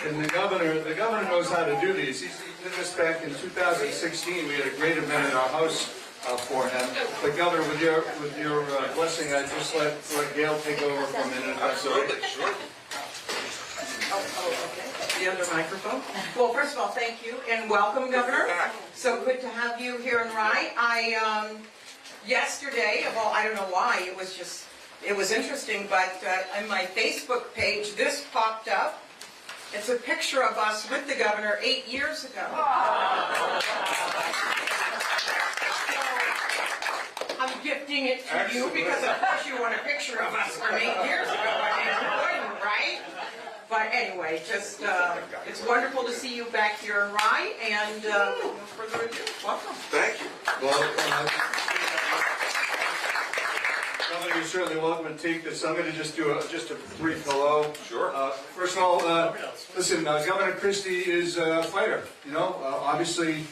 And the governor knows how to do these. He did this back in 2016. We had a great event in our house for him. But Governor, with your blessing, I'd just let Gail take over for a minute. Absolutely, sure. Okay. The other microphone. Well, first of all, thank you and welcome, Governor. So good to have you here in Rye. Yesterday, well, I don't know why, it was interesting, but on my Facebook page, this popped up. It's a picture of us with the governor 8 years ago. I'm gifting it to you because, of course, you want a picture of us from 8 years ago. I mean, right? But anyway, just it's wonderful to see you back here in Rye, and no further ado, welcome. Thank you. Well, Governor, you're certainly welcome to take this. I'm going to just do a brief hello. Sure. First of all, listen, Governor Christie is a fighter. You know, obviously,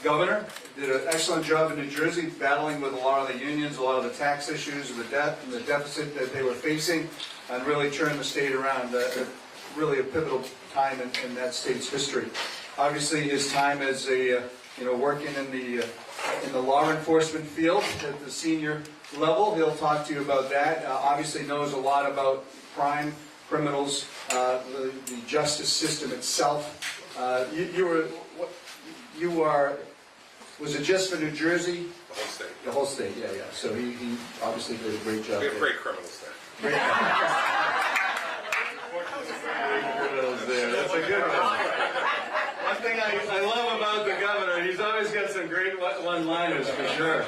Governor did an excellent job in New Jersey, battling with a lot of the unions, a lot of the tax issues, and the debt and the deficit that they were facing, and really turned the state around. Really a pivotal time in that state's history. Obviously, his time as a working in the law enforcement field at the senior level, he'll talk to you about that. Obviously, knows a lot about crime, criminals, the justice system itself. Was it just for New Jersey? The whole state. The whole state, yeah. So he obviously did a great job. We have great criminals there. That's a good one. One thing I love about the governor, he's always got some great one-liners for sure.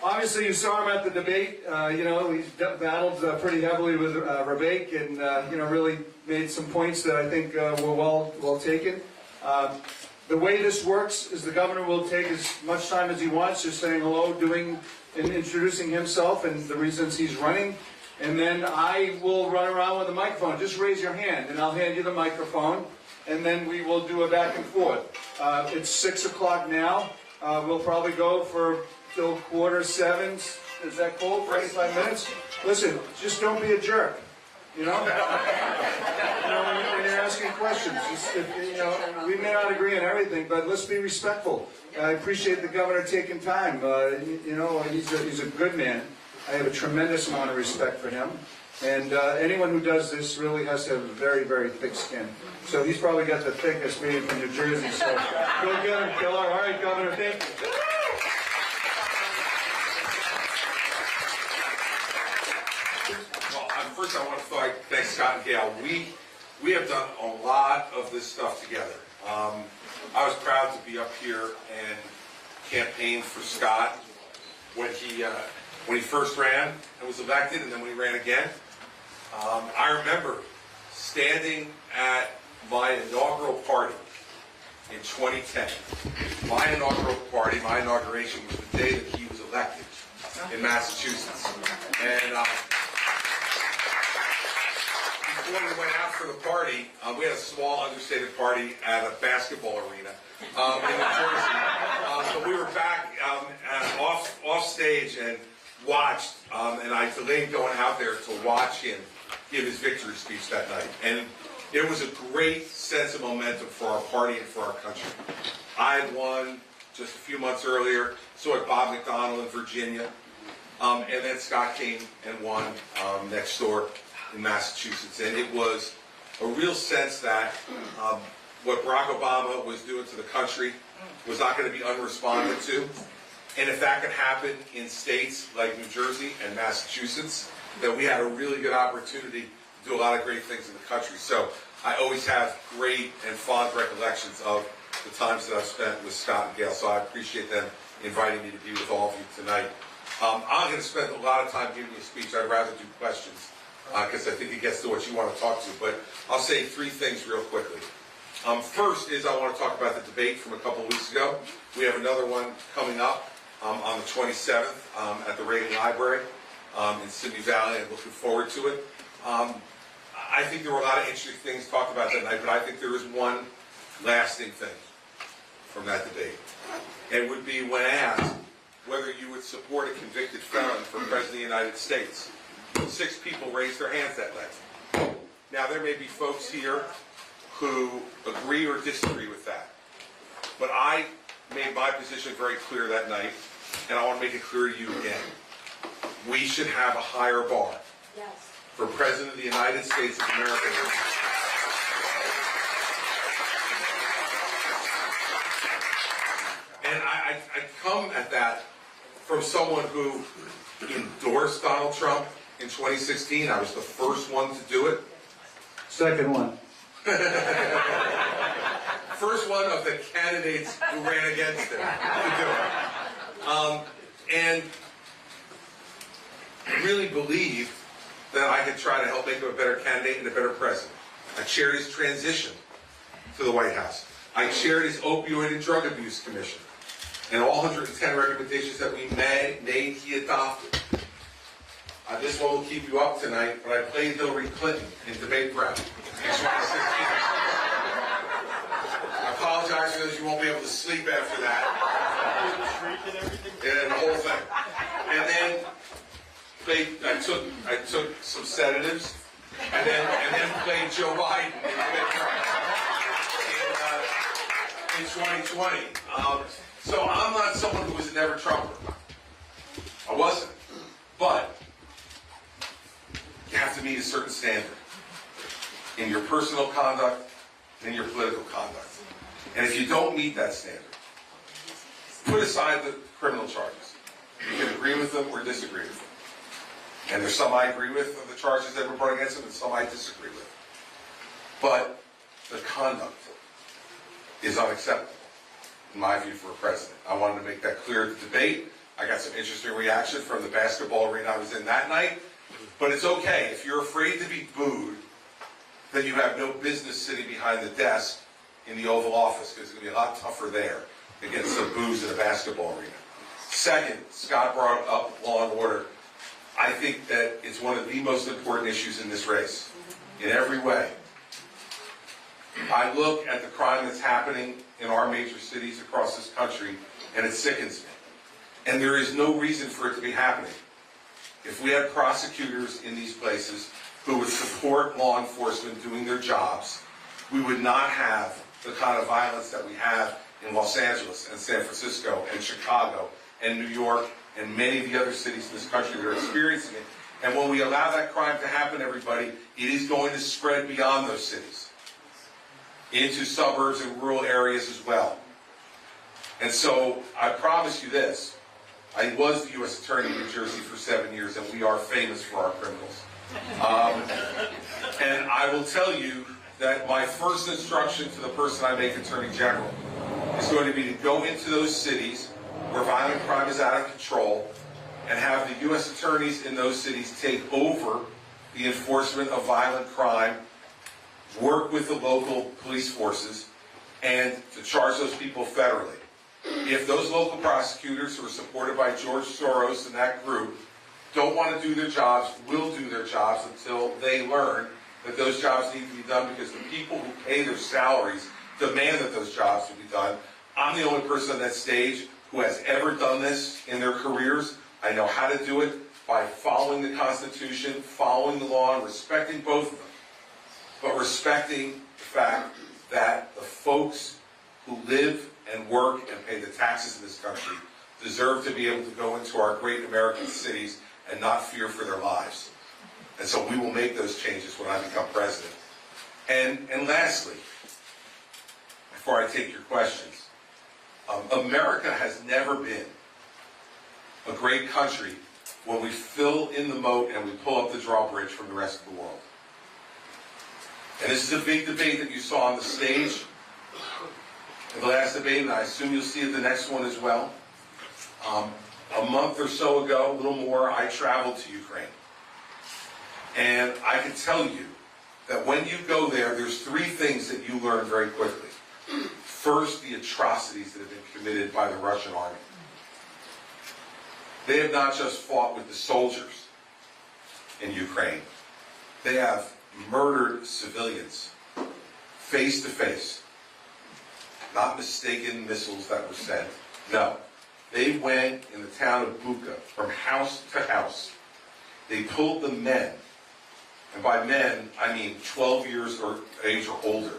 Obviously, you saw him at the debate. He's battled pretty heavily with Rebecca, and really made some points that I think were well taken. The way this works is the governor will take as much time as he wants, just saying hello, and introducing himself and the reasons he's running. And then I will run around with the microphone. Just raise your hand, and I'll hand you the microphone, and then we will do a back and forth. It's 6 o'clock now. We'll probably go till 6:45. Is that cool? 45 minutes? Listen, just don't be a jerk. When you're asking questions. We may not agree on everything, but let's be respectful. I appreciate the governor taking time. He's a good man. I have a tremendous amount of respect for him. And anyone who does this really has to have a very, very thick skin. So he's probably got the thickest being from New Jersey. So go get him, Killer. All right, Governor, thank you. Well, first I want to thank Scott and Gail. We have done a lot of this stuff together. I was proud to be up here and campaign for Scott when he first ran and was elected, and then when he ran again. I remember standing at my inaugural party in 2010. My inaugural party, my inauguration, was the day that he was elected in Massachusetts. And before we went out for the party, we had a small understated party at a basketball arena in New Jersey. So we were back off stage and watched, and I delayed going out there to watch him give his victory speech that night. And it was a great sense of momentum for our party and for our country. I had won just a few months earlier, so had Bob McDonnell in Virginia, and then Scott came and won next door in Massachusetts. And it was a real sense that what Barack Obama was doing to the country was not going to be unresponded to. And if that could happen in states like New Jersey and Massachusetts, that we had a really good opportunity to do a lot of great things in the country. So I always have great and fond recollections of the times that I've spent with Scott and Gail. So I appreciate them inviting me to be with all of you tonight. I'm going to spend a lot of time giving you a speech. I'd rather do questions because I think it gets to what you want to talk to. But I'll say three things real quickly. First is I want to talk about the debate from a couple weeks ago. We have another one coming up on the 27th at the Reagan Library in Sydney Valley. I'm looking forward to it. I think there were a lot of interesting things talked about that night, but I think there is one lasting thing from that debate. It would be when asked whether you would support a convicted felon for President of the United States. 6 people raised their hands that night. Now, there may be folks here who agree or disagree with that. But I made my position very clear that night, and I want to make it clear to you again. We should have a higher bar for President of the United States of America. And I come at that from someone who endorsed Donald Trump in 2016. I was the first one to do it. Second one. First one of the candidates who ran against him to do it. And really believed that I could try to help make him a better candidate and a better president. I chaired his transition to the White House. I chaired his opioid and drug abuse commission. And all 110 recommendations that we made, he adopted. This one will keep you up tonight, but I played Hillary Clinton in debate prep in 2016. I apologize for those you won't be able to sleep after that. And the whole thing. And then I took some sedatives, and then played Joe Biden in debate prep in 2020. So I'm not someone who was a never Trumper. I wasn't. But you have to meet a certain standard in your personal conduct and in your political conduct. And if you don't meet that standard, put aside the criminal charges. You can agree with them or disagree with them. And there's some I agree with of the charges that were brought against them and some I disagree with. But the conduct is unacceptable, in my view, for a president. I wanted to make that clear at the debate. I got some interesting reaction from the basketball arena I was in that night. But it's okay. If you're afraid to be booed, then you have no business sitting behind the desk in the Oval Office, because it's going to be a lot tougher there to get some boos in a basketball arena. Second, Scott brought up law and order. I think that it's one of the most important issues in this race, in every way. I look at the crime that's happening in our major cities across this country, and it sickens me. And there is no reason for it to be happening. If we had prosecutors in these places who would support law enforcement doing their jobs, we would not have the kind of violence that we have in Los Angeles and San Francisco and Chicago and New York and many of the other cities in this country that are experiencing it. And when we allow that crime to happen, everybody, it is going to spread beyond those cities into suburbs and rural areas as well. And so I promise you this. I was the U.S. Attorney in New Jersey for 7 years, and we are famous for our criminals. And I will tell you that my first instruction to the person I make Attorney General is going to be to go into those cities where violent crime is out of control and have the U.S. attorneys in those cities take over the enforcement of violent crime, work with the local police forces, and to charge those people federally. If those local prosecutors who are supported by George Soros and that group don't want to do their jobs, will do their jobs until they learn that those jobs need to be done because the people who pay their salaries demand that those jobs will be done. I'm the only person on that stage who has ever done this in their careers. I know how to do it by following the Constitution, following the law, and respecting both of them. But respecting the fact that the folks who live and work and pay the taxes in this country deserve to be able to go into our great American cities and not fear for their lives. And so we will make those changes when I become president. And lastly, before I take your questions, America has never been a great country when we fill in the moat and we pull up the drawbridge from the rest of the world. And this is a big debate that you saw on the stage in the last debate, and I assume you'll see it the next one as well. A month or so ago, a little more, I traveled to Ukraine. And I can tell you that when you go there, there's three things that you learn very quickly. First, the atrocities that have been committed by the Russian army. They have not just fought with the soldiers in Ukraine. They have murdered civilians face to face. Not mistaken missiles that were sent. No. They went in the town of Bucha from house to house. They pulled the men, and by men, I mean 12 years of age or older,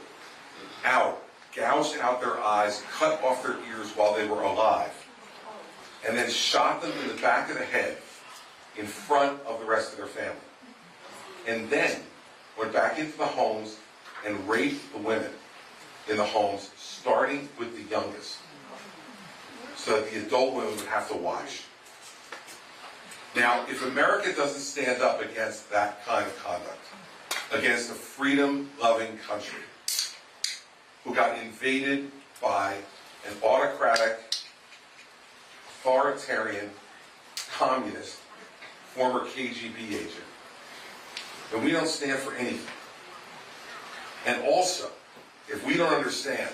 out, gouged out their eyes, cut off their ears while they were alive, and then shot them in the back of the head in front of the rest of their family. And then went back into the homes and raped the women in the homes, starting with the youngest, so that the adult women would have to watch. Now, if America doesn't stand up against that kind of conduct, against a freedom-loving country who got invaded by an autocratic, authoritarian, communist, former KGB agent, then we don't stand for anything. And also, if we don't understand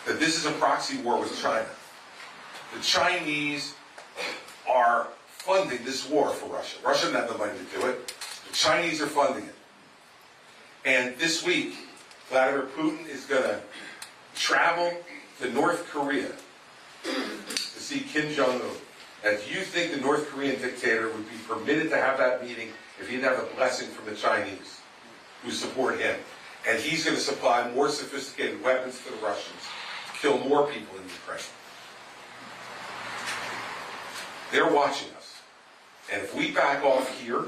that this is a proxy war with China, the Chinese are funding this war for Russia. Russia doesn't have the money to do it. The Chinese are funding it. And this week, Vladimir Putin is going to travel to North Korea to see Kim Jong-un. And do you think the North Korean dictator would be permitted to have that meeting if he didn't have the blessing from the Chinese who support him? And he's going to supply more sophisticated weapons to the Russians to kill more people in Ukraine. They're watching us. And if we back off here,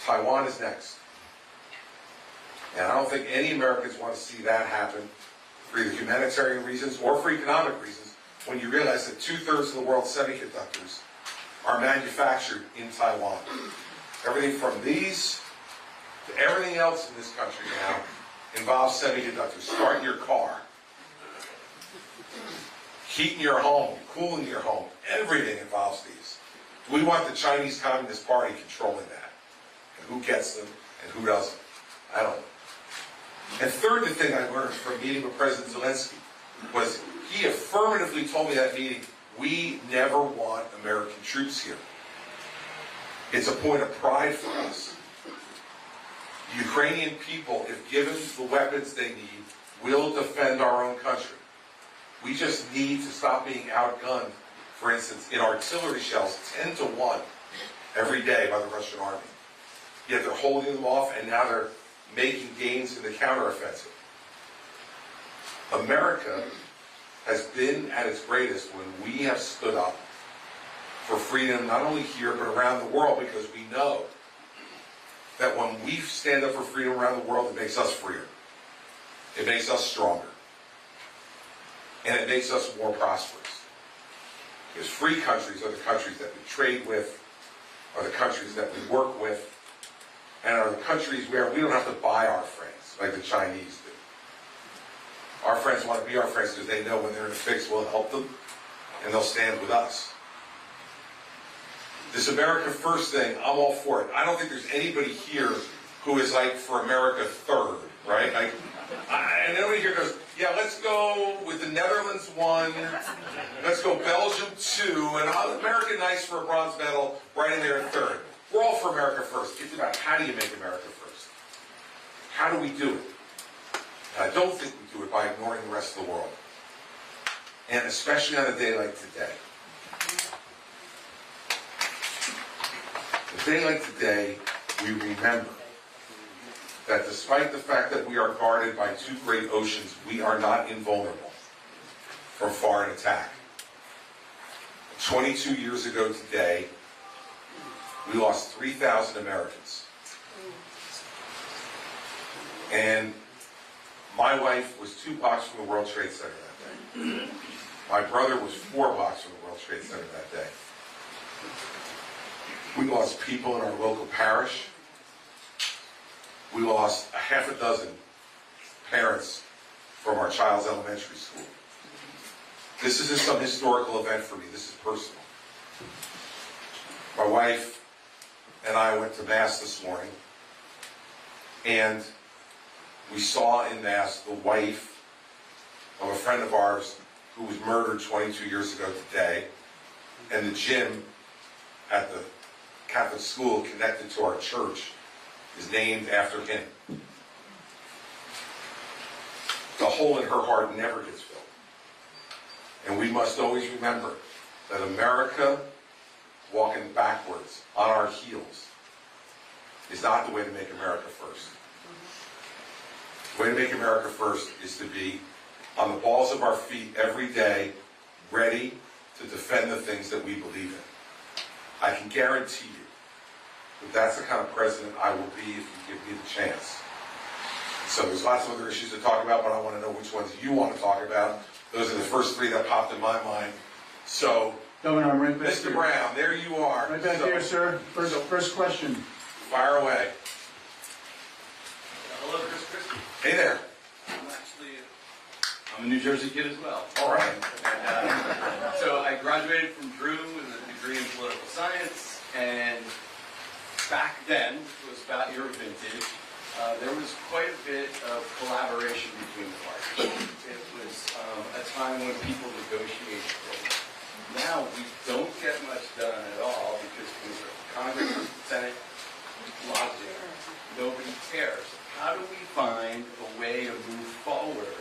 Taiwan is next. And I don't think any Americans want to see that happen for either humanitarian reasons or for economic reasons, when you realize that 2/3 of the world's semiconductors are manufactured in Taiwan. Everything from these to everything else in this country now involves semiconductors. Starting your car, heating your home, cooling your home, everything involves these. Do we want the Chinese Communist Party controlling that? And who gets them and who doesn't? I don't know. And third, the thing I learned from meeting with President Zelensky was he affirmatively told me that meeting, we never want American troops here. It's a point of pride for us. The Ukrainian people, if given the weapons they need, will defend our own country. We just need to stop being outgunned, for instance, in artillery shells, 10-1 every day by the Russian army. Yet they're holding them off, and now they're making gains in the counteroffensive. America has been at its greatest when we have stood up for freedom, not only here, but around the world, because we know that when we stand up for freedom around the world, it makes us freer. It makes us stronger. And it makes us more prosperous. Because free countries are the countries that we trade with, are the countries that we work with, and are the countries where we don't have to buy our friends like the Chinese do. Our friends want to be our friends because they know when they're in a fix, we'll help them, and they'll stand with us. This America First thing, I'm all for it. I don't think there's anybody here who is like for America Third, right? And everybody here goes, yeah, let's go with the Netherlands 1, let's go Belgium 2, and America nice for a bronze medal right in there in third. We're all for America First. It's about how do you make America first? How do we do it? And I don't think we do it by ignoring the rest of the world. And especially on a day like today. A day like today, we remember that despite the fact that we are guarded by two great oceans, we are not invulnerable from foreign attack. 22 years ago today, we lost 3,000 Americans. And my wife was 2 blocks from the World Trade Center that day. My brother was 4 blocks from the World Trade Center that day. We lost people in our local parish. We lost a half a dozen parents from our child's elementary school. This isn't some historical event for me. This is personal. My wife and I went to Mass this morning, and we saw in Mass the wife of a friend of ours who was murdered 22 years ago today, and the gym at the Catholic school connected to our church is named after him. The hole in her heart never gets filled. And we must always remember that America walking backwards on our heels is not the way to make America first. The way to make America first is to be on the balls of our feet every day, ready to defend the things that we believe in. I can guarantee you that that's the kind of president I will be if you give me the chance. So there's lots of other issues to talk about, but I want to know which ones you want to talk about. Those are the first three that popped in my mind. So, Governor, I'm right back Mr. here. Brown, there you are. Right back here, sir. First question. Fire away. Hello, Christie. Hey there. I'm a New Jersey kid as well. All right. And, so I graduated from Drew with a degree in political science, and back then, it was about your vintage, there was quite a bit of collaboration between the parties. It was a time when people negotiated things. Now we don't get much done at all because things are Congress, Senate, logic. Nobody cares. How do we find a way to move forward,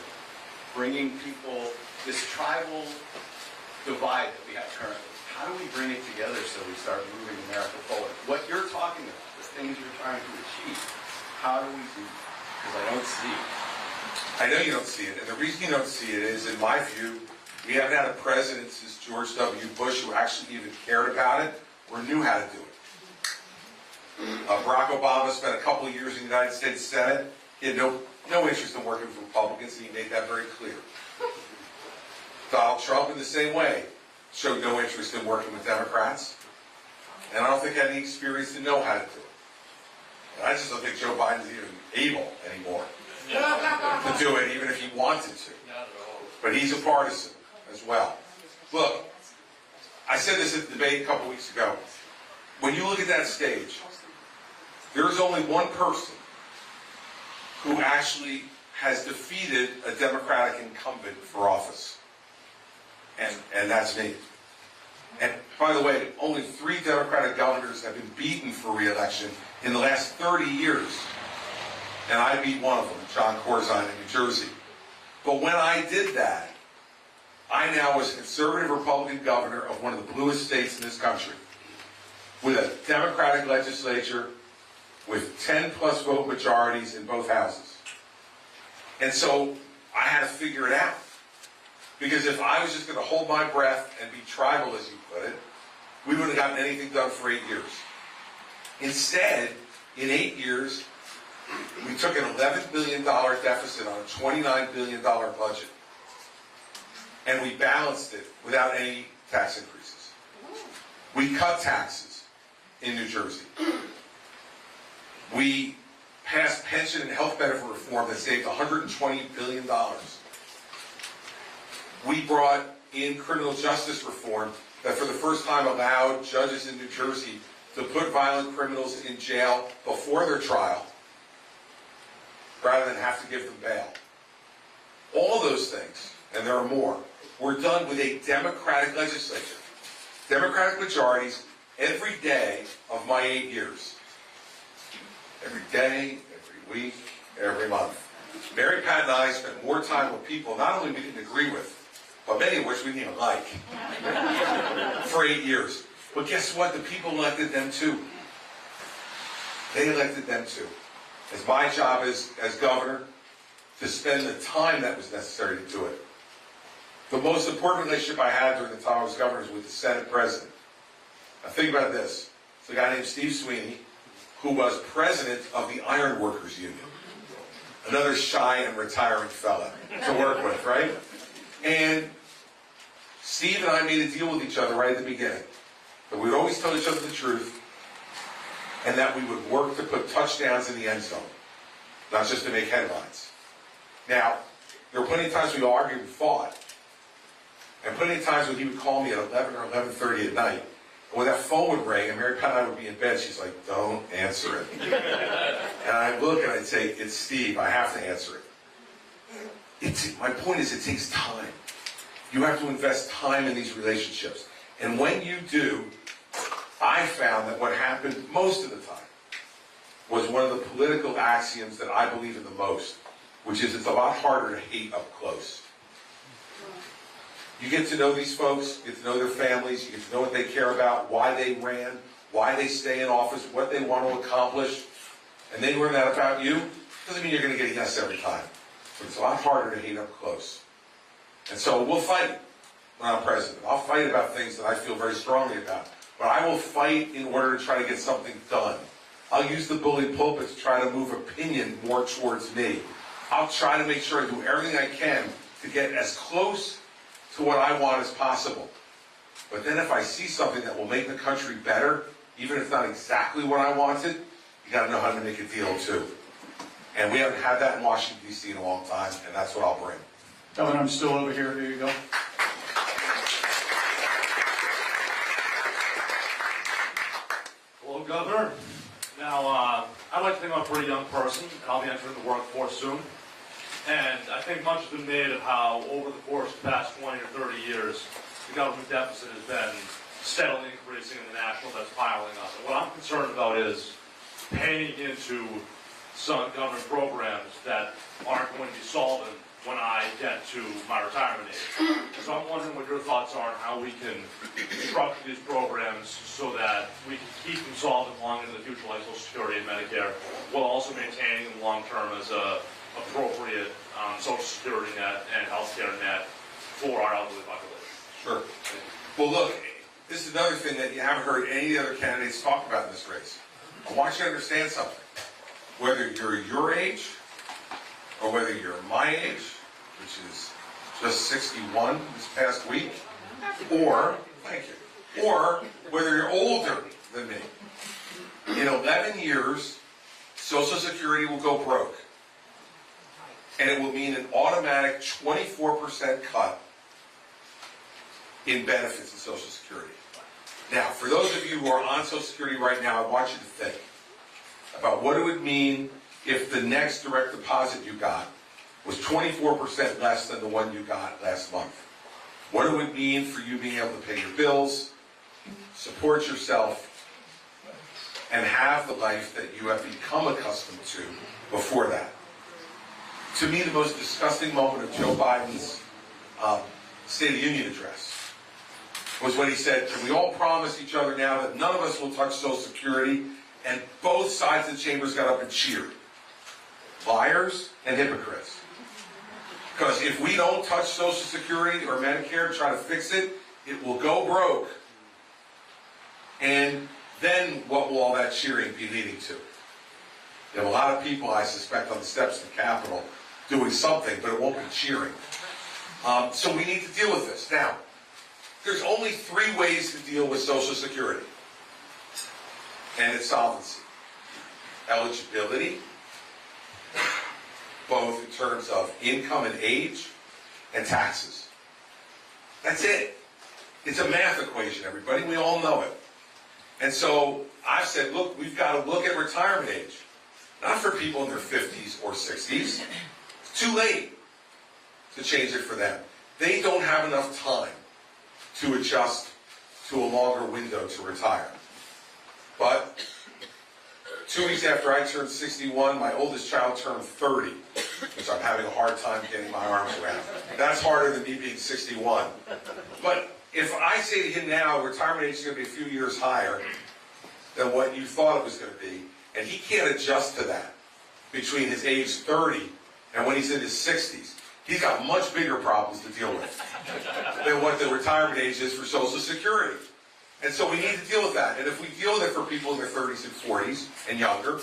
bringing people, this tribal divide that we have currently, how do we bring it together so we start moving America forward? What you're talking about, the things you're trying to achieve, how do we do it? Because I don't see it. I know you don't see it, and the reason you don't see it is, in my view, we haven't had a president since George W. Bush who actually even cared about it or knew how to do it. Barack Obama spent a couple of years in the United States Senate. He had no interest in working with Republicans, and he made that very clear. Donald Trump, in the same way, showed no interest in working with Democrats, and I don't think had any experience to know how to do it. And I just don't think Joe Biden's even able anymore to do it, even if he wanted to. But he's a partisan as well. Look, I said this at the debate a couple weeks ago. When you look at that stage, there is only one person who actually has defeated a Democratic incumbent for office. And that's me. And by the way, only 3 Democratic governors have been beaten for re-election in the last 30 years. And I beat one of them, John Corzine in New Jersey. But when I did that, I now was a conservative Republican governor of one of the bluest states in this country, with a Democratic legislature, with 10-plus vote majorities in both houses. And so I had to figure it out. Because if I was just going to hold my breath and be tribal, as you put it, we wouldn't have gotten anything done for 8 years. Instead, in 8 years, we took an $11 billion deficit on a $29 billion budget, and we balanced it without any tax increases. We cut taxes in New Jersey. We passed pension and health benefit reform that saved $120 billion. We brought in criminal justice reform that for the first time allowed judges in New Jersey to put violent criminals in jail before their trial, rather than have to give them bail. All those things, and there are more, were done with a Democratic legislature. Democratic majorities every day of my 8 years. Every day, every week, every month. Mary Pat and I spent more time with people not only we didn't agree with, but many of which we didn't even like, for 8 years. But guess what? The people elected them too. They elected them too. It's my job as governor to spend the time that was necessary to do it. The most important relationship I had during the time I was governor was with the Senate president. Now think about this. It's a guy named Steve Sweeney, who was president of the Iron Workers Union. Another shy and retiring fella to work with, right? And Steve and I made a deal with each other right at the beginning. That we would always tell each other the truth, and that we would work to put touchdowns in the end zone, not just to make headlines. Now, there were plenty of times we argued and fought, and plenty of times when he would call me at 11 or 11:30 at night, and when that phone would ring, and Mary Pat and I would be in bed, she's like, "Don't answer it." And I'd look and I'd say, "It's Steve, I have to answer it." My point is, it takes time. You have to invest time in these relationships. And when you do, I found that what happened most of the time was one of the political axioms that I believe in the most, which is it's a lot harder to hate up close. You get to know these folks, you get to know their families, you get to know what they care about, why they ran, why they stay in office, what they want to accomplish, and they learn that about you, Doesn't mean you're going to get a yes every time. But it's a lot harder to hate up close. And so we'll fight when I'm president. I'll fight about things that I feel very strongly about. But I will fight in order to try to get something done. I'll use the bully pulpit to try to move opinion more towards me. I'll try to make sure I do everything I can to get as close to what I want as possible. But then if I see something that will make the country better, even if it's not exactly what I wanted, you got to know how to make a deal too. And we haven't had that in Washington, D.C. in a long time, and that's what I'll bring. Governor, I'm still over here. Here you go. Hello, Governor. Now, I'd like to think I'm a pretty young person, and I'll be entering the workforce soon. And I think much has been made of how, over the course of the past 20 or 30 years, the government deficit has been steadily increasing and the national debt's piling up. And what I'm concerned about is paying into some government programs that aren't going to be solvent when I get to my retirement age. So I'm wondering what your thoughts are on how we can structure these programs so that we can keep them solvent long into the future, like Social Security and Medicare, while also maintaining them long term as a appropriate Social Security net and healthcare net for our elderly population. Sure. Well, look, this is another thing that you haven't heard any other candidates talk about in this race. I want you to understand something. Whether you're your age, or whether you're my age, which is just 61 this past week, or, thank you, or whether you're older than me. In 11 years, Social Security will go broke. And it will mean an automatic 24% cut in benefits in Social Security. Now, for those of you who are on Social Security right now, I want you to think about what it would mean if the next direct deposit you got was 24% less than the one you got last month. What it would mean for you being able to pay your bills, support yourself, and have the life that you have become accustomed to before that. To me, the most disgusting moment of Joe Biden's State of the Union address was when he said, can we all promise each other now that none of us will touch Social Security? And both sides of the chambers got up and cheered. Liars and hypocrites. Because if we don't touch Social Security or Medicare and try to fix it, it will go broke. And then what will all that cheering be leading to? You have a lot of people, I suspect, on the steps of the Capitol doing something, but it won't be cheering. So we need to deal with this. Now, there's only 3 ways to deal with Social Security and its solvency. Eligibility, both in terms of income and age, and taxes. That's it. It's a math equation, everybody. We all know it. And so I've said, look, we've got to look at retirement age. Not for people in their 50s or 60s. It's too late to change it for them. They don't have enough time to adjust to a longer window to retire. But 2 weeks after I turned 61, my oldest child turned 30, which I'm having a hard time getting my arms around. That's harder than me being 61. But if I say to him now, retirement age is going to be a few years higher than what you thought it was going to be, and he can't adjust to that between his age 30 and when he's in his 60s. He's got much bigger problems to deal with than what the retirement age is for Social Security. And so we need to deal with that. And if we deal with it for people in their 30s and 40s and younger,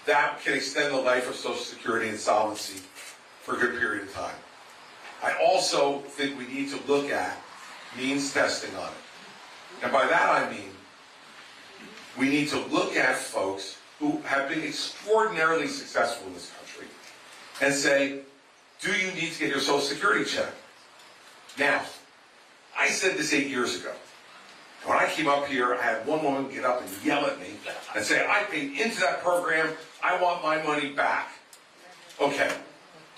that can extend the life of Social Security and solvency for a good period of time. I also think we need to look at means testing on it. And by that I mean, we need to look at folks who have been extraordinarily successful in this country and say, do you need to get your Social Security check? Now, I said this 8 years ago. When I came up here, I had one woman get up and yell at me and say, I paid into that program, I want my money back. Okay,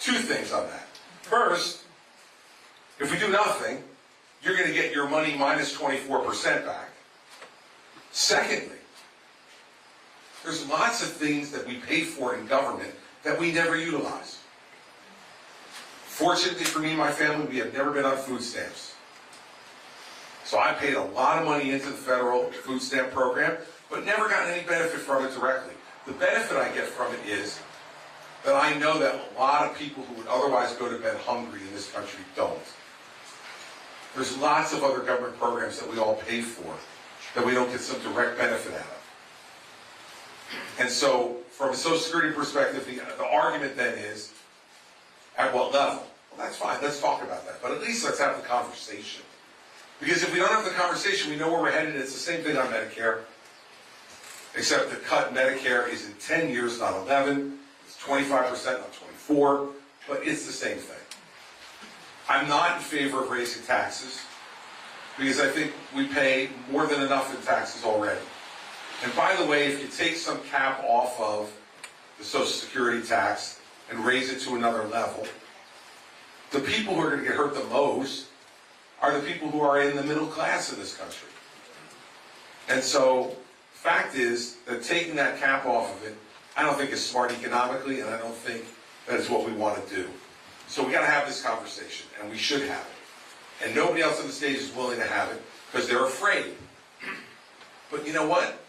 2 things on that. First, if we do nothing, you're going to get your money minus 24% back. Secondly, there's lots of things that we pay for in government that we never utilize. Fortunately for me and my family, we have never been on food stamps. So I paid a lot of money into the federal food stamp program, but never gotten any benefit from it directly. The benefit I get from it is that I know that a lot of people who would otherwise go to bed hungry in this country don't. There's lots of other government programs that we all pay for that we don't get some direct benefit out of. And so, from a Social Security perspective, the argument then is, at what level? Well, that's fine, let's talk about that. But at least let's have the conversation. Because if we don't have the conversation, we know where we're headed. It's the same thing on Medicare, except the cut Medicare is in 10 years, not 11. It's 25%, not 24, but it's the same thing. I'm not in favor of raising taxes, because I think we pay more than enough in taxes already. And by the way, if you take some cap off of the Social Security tax and raise it to another level, the people who are going to get hurt the most are the people who are in the middle class in this country. And so, the fact is that taking that cap off of it, I don't think is smart economically, and I don't think that is what we want to do. So we got to have this conversation, and we should have it. And nobody else on the stage is willing to have it because they're afraid. But you know what?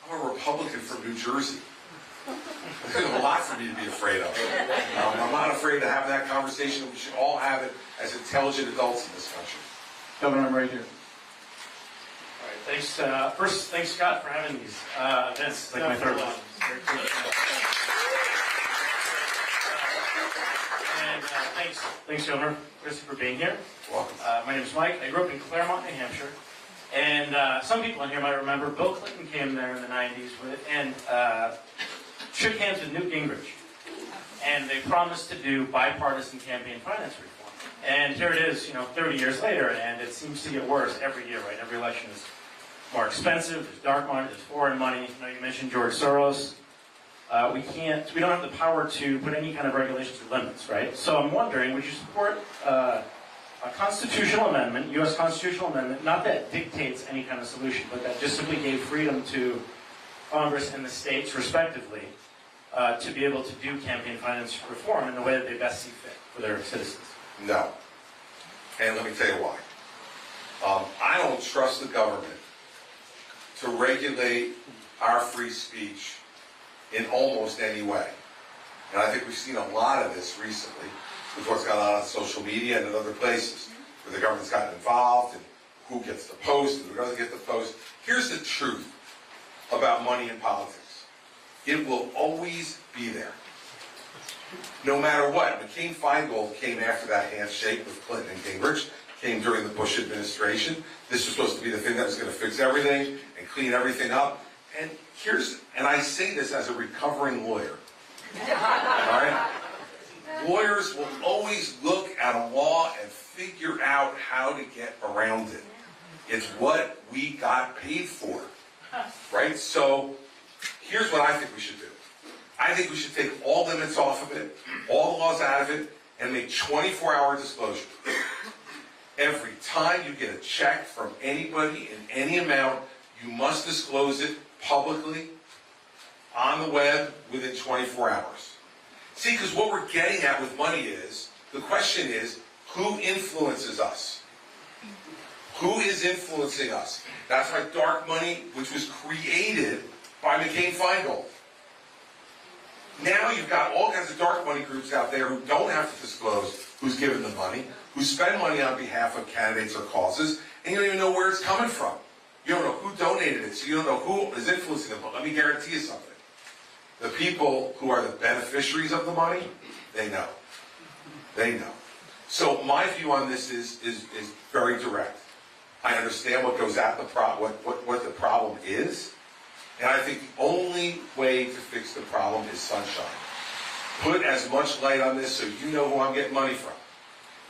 I'm a Republican from New Jersey. There's a lot for me to be afraid of. I'm not afraid to have that conversation. We should all have it as intelligent adults in this country. Governor, I'm right here. All right, thanks. First, thanks, Scott, for having these events. It's like my third one. Very cool. And thanks, Governor Christie, for being here. Welcome. My name is Mike. I grew up in Claremont, New Hampshire. And some people in here might remember Bill Clinton came there in the 90s and shook hands with Newt Gingrich. And they promised to do bipartisan campaign finance reform. And here it is, 30 years later, and it seems to get worse every year, right? Every election is more expensive, there's dark money, there's foreign money. You mentioned George Soros. We don't have the power to put any kind of regulations or limits, right? So I'm wondering, would you support a constitutional amendment, U.S. constitutional amendment, not that dictates any kind of solution, but that just simply gave freedom to Congress and the states, respectively, to be able to do campaign finance reform in the way that they best see fit for their citizens? No. And let me tell you why. I don't trust the government to regulate our free speech in almost any way. And I think we've seen a lot of this recently with what's gone on social media and in other places, where the government's gotten involved and who gets the post and who doesn't get the post. Here's the truth about money in politics. It will always be there. No matter what. McCain-Feingold came after that handshake with Clinton and Gingrich, came during the Bush administration. This was supposed to be the thing that was going to fix everything and clean everything up. And I say this as a recovering lawyer. All right? Lawyers will always look at a law and figure out how to get around it. It's what we got paid for. Right? So, here's what I think we should do. I think we should take all limits off of it, all the laws out of it, and make 24-hour disclosure. Every time you get a check from anybody in any amount, you must disclose it publicly on the web within 24 hours. See, because what we're getting at with money is, the question is, who influences us? Who is influencing us? That's why dark money, which was created by McCain-Feingold. Now you've got all kinds of dark money groups out there who don't have to disclose who's given the money, who spend money on behalf of candidates or causes, and you don't even know where it's coming from. You don't know who donated it, so you don't know who is influencing them. But let me guarantee you something. The people who are the beneficiaries of the money, they know. They know. So my view on this is very direct. I understand what goes at what the problem is, and I think the only way to fix the problem is sunshine. Put as much light on this so you know who I'm getting money from.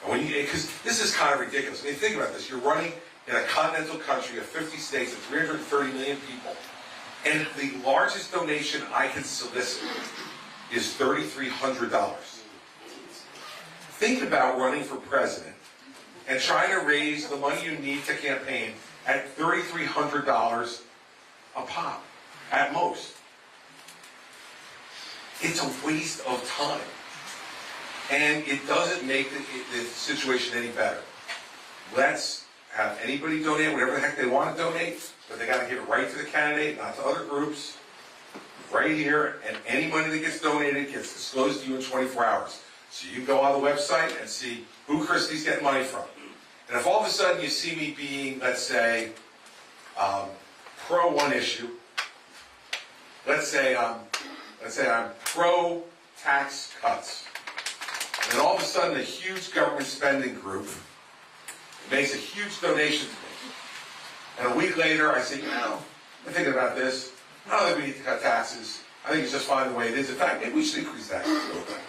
And because this is kind of ridiculous. I mean, think about this. You're running in a continental country of 50 states and 330 million people, and the largest donation I can solicit is $3,300. Think about running for president and trying to raise the money you need to campaign at $3,300 a pop, at most. It's a waste of time. And it doesn't make the situation any better. Let's have anybody donate whatever the heck they want to donate, but they got to give it right to the candidate, not to other groups. right here, and any money that gets donated gets disclosed to you in 24 hours. So you can go on the website and see who Christie's getting money from. And if all of a sudden you see me being, let's say, pro one issue, let's say I'm pro tax cuts, and then all of a sudden a huge government spending group makes a huge donation to me, and a week later I say, you know, I'm thinking about this. I don't think we need to cut taxes. I think it's just fine the way it is. In fact, maybe we should increase taxes a little bit.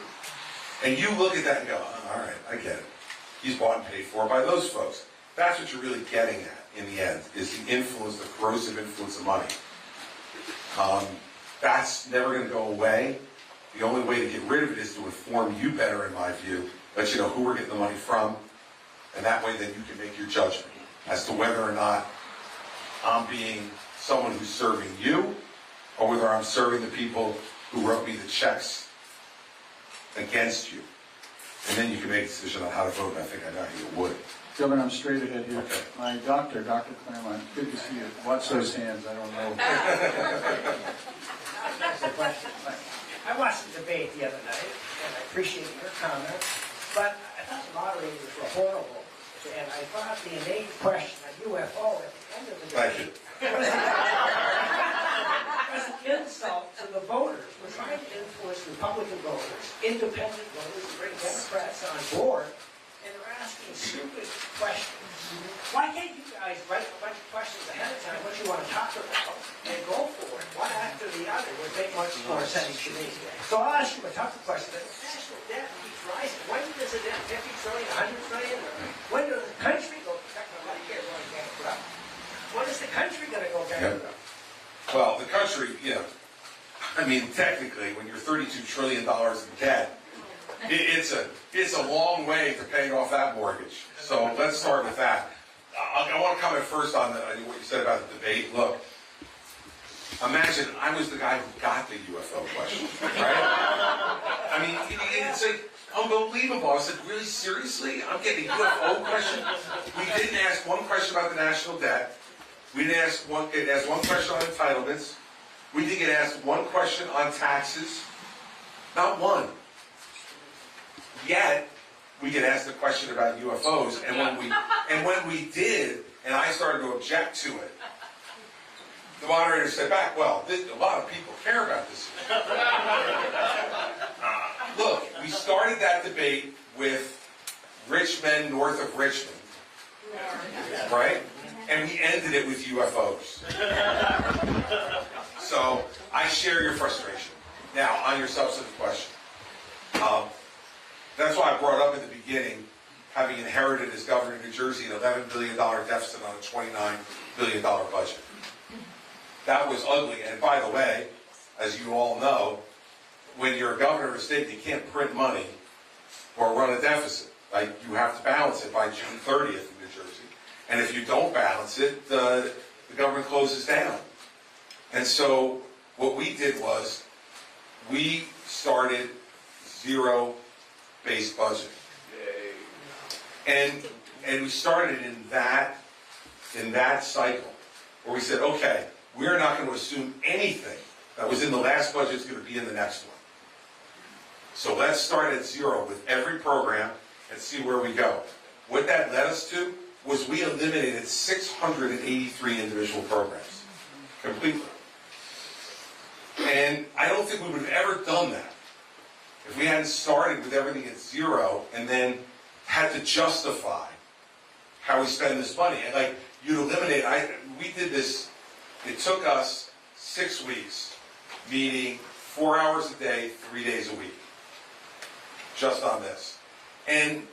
And you look at that and go, oh, all right, I get it. He's bought and paid for by those folks. That's what you're really getting at in the end, is the influence, the corrosive influence of money. That's never going to go away. The only way to get rid of it is to inform you better, in my view, let you know who we're getting the money from, and that way then you can make your judgment as to whether or not I'm being someone who's serving you, or whether I'm serving the people who wrote me the checks against you. And then you can make a decision on how to vote, and I think I know you would. Governor, I'm straight ahead here. Okay. My doctor, Dr. Claremont, good to see you. Watch those hands, I don't know. That's a question. I watched the debate the other night, and I appreciate your comments, but I thought the moderators were horrible. And I thought the innate question on UFO at the end of the Thank you. debate was an insult to the voters. We're trying to influence Republican voters, independent voters, to bring Democrats on board, and they're asking stupid questions. Why can't you guys write a bunch of questions ahead of time, what you want to talk about, and go for it, one after the other, would make much more sense to me. So I'll ask you a tougher question. The national debt keeps rising. When does it end? 50 trillion, 100 trillion? When does the country go bankrupt? When is the country going to go bankrupt? Well, the country, you know, I mean, technically, when you're $32 trillion in debt, it's a long way to paying off that mortgage. So let's start with that. I want to comment first on what you said about the debate. Look, imagine I was the guy who got the UFO question, right? I mean, it's like unbelievable. I said, really, seriously? I'm getting a UFO question? We didn't ask one question about the national debt. We didn't ask one question on entitlements. We didn't get asked one question on taxes. Not one. Yet, we get asked a question about UFOs, and when we did, and I started to object to it, the moderator said back, well, a lot of people care about this. Look, we started that debate with rich men north of Richmond, right? And we ended it with UFOs. So, I share your frustration. Now, on your substantive question. That's why I brought up at the beginning, having inherited as governor of New Jersey an $11 billion deficit on a $29 billion budget. That was ugly. And by the way, as you all know, when you're a governor of a state, you can't print money or run a deficit. Like, you have to balance it by June 30th in New Jersey. And if you don't balance it, the government closes down. And so what we did was we started zero-based budgeting. And we started in that cycle where we said, okay, we're not going to assume anything that was in the last budget is going to be in the next one. So let's start at zero with every program and see where we go. What that led us to was we eliminated 683 individual programs completely. And I don't think we would have ever done that if we hadn't started with everything at zero and then had to justify how we spend this money. And like, you'd eliminate, we did this, it took us 6 weeks, meeting 4 hours a day, 3 days a week, just on this. And,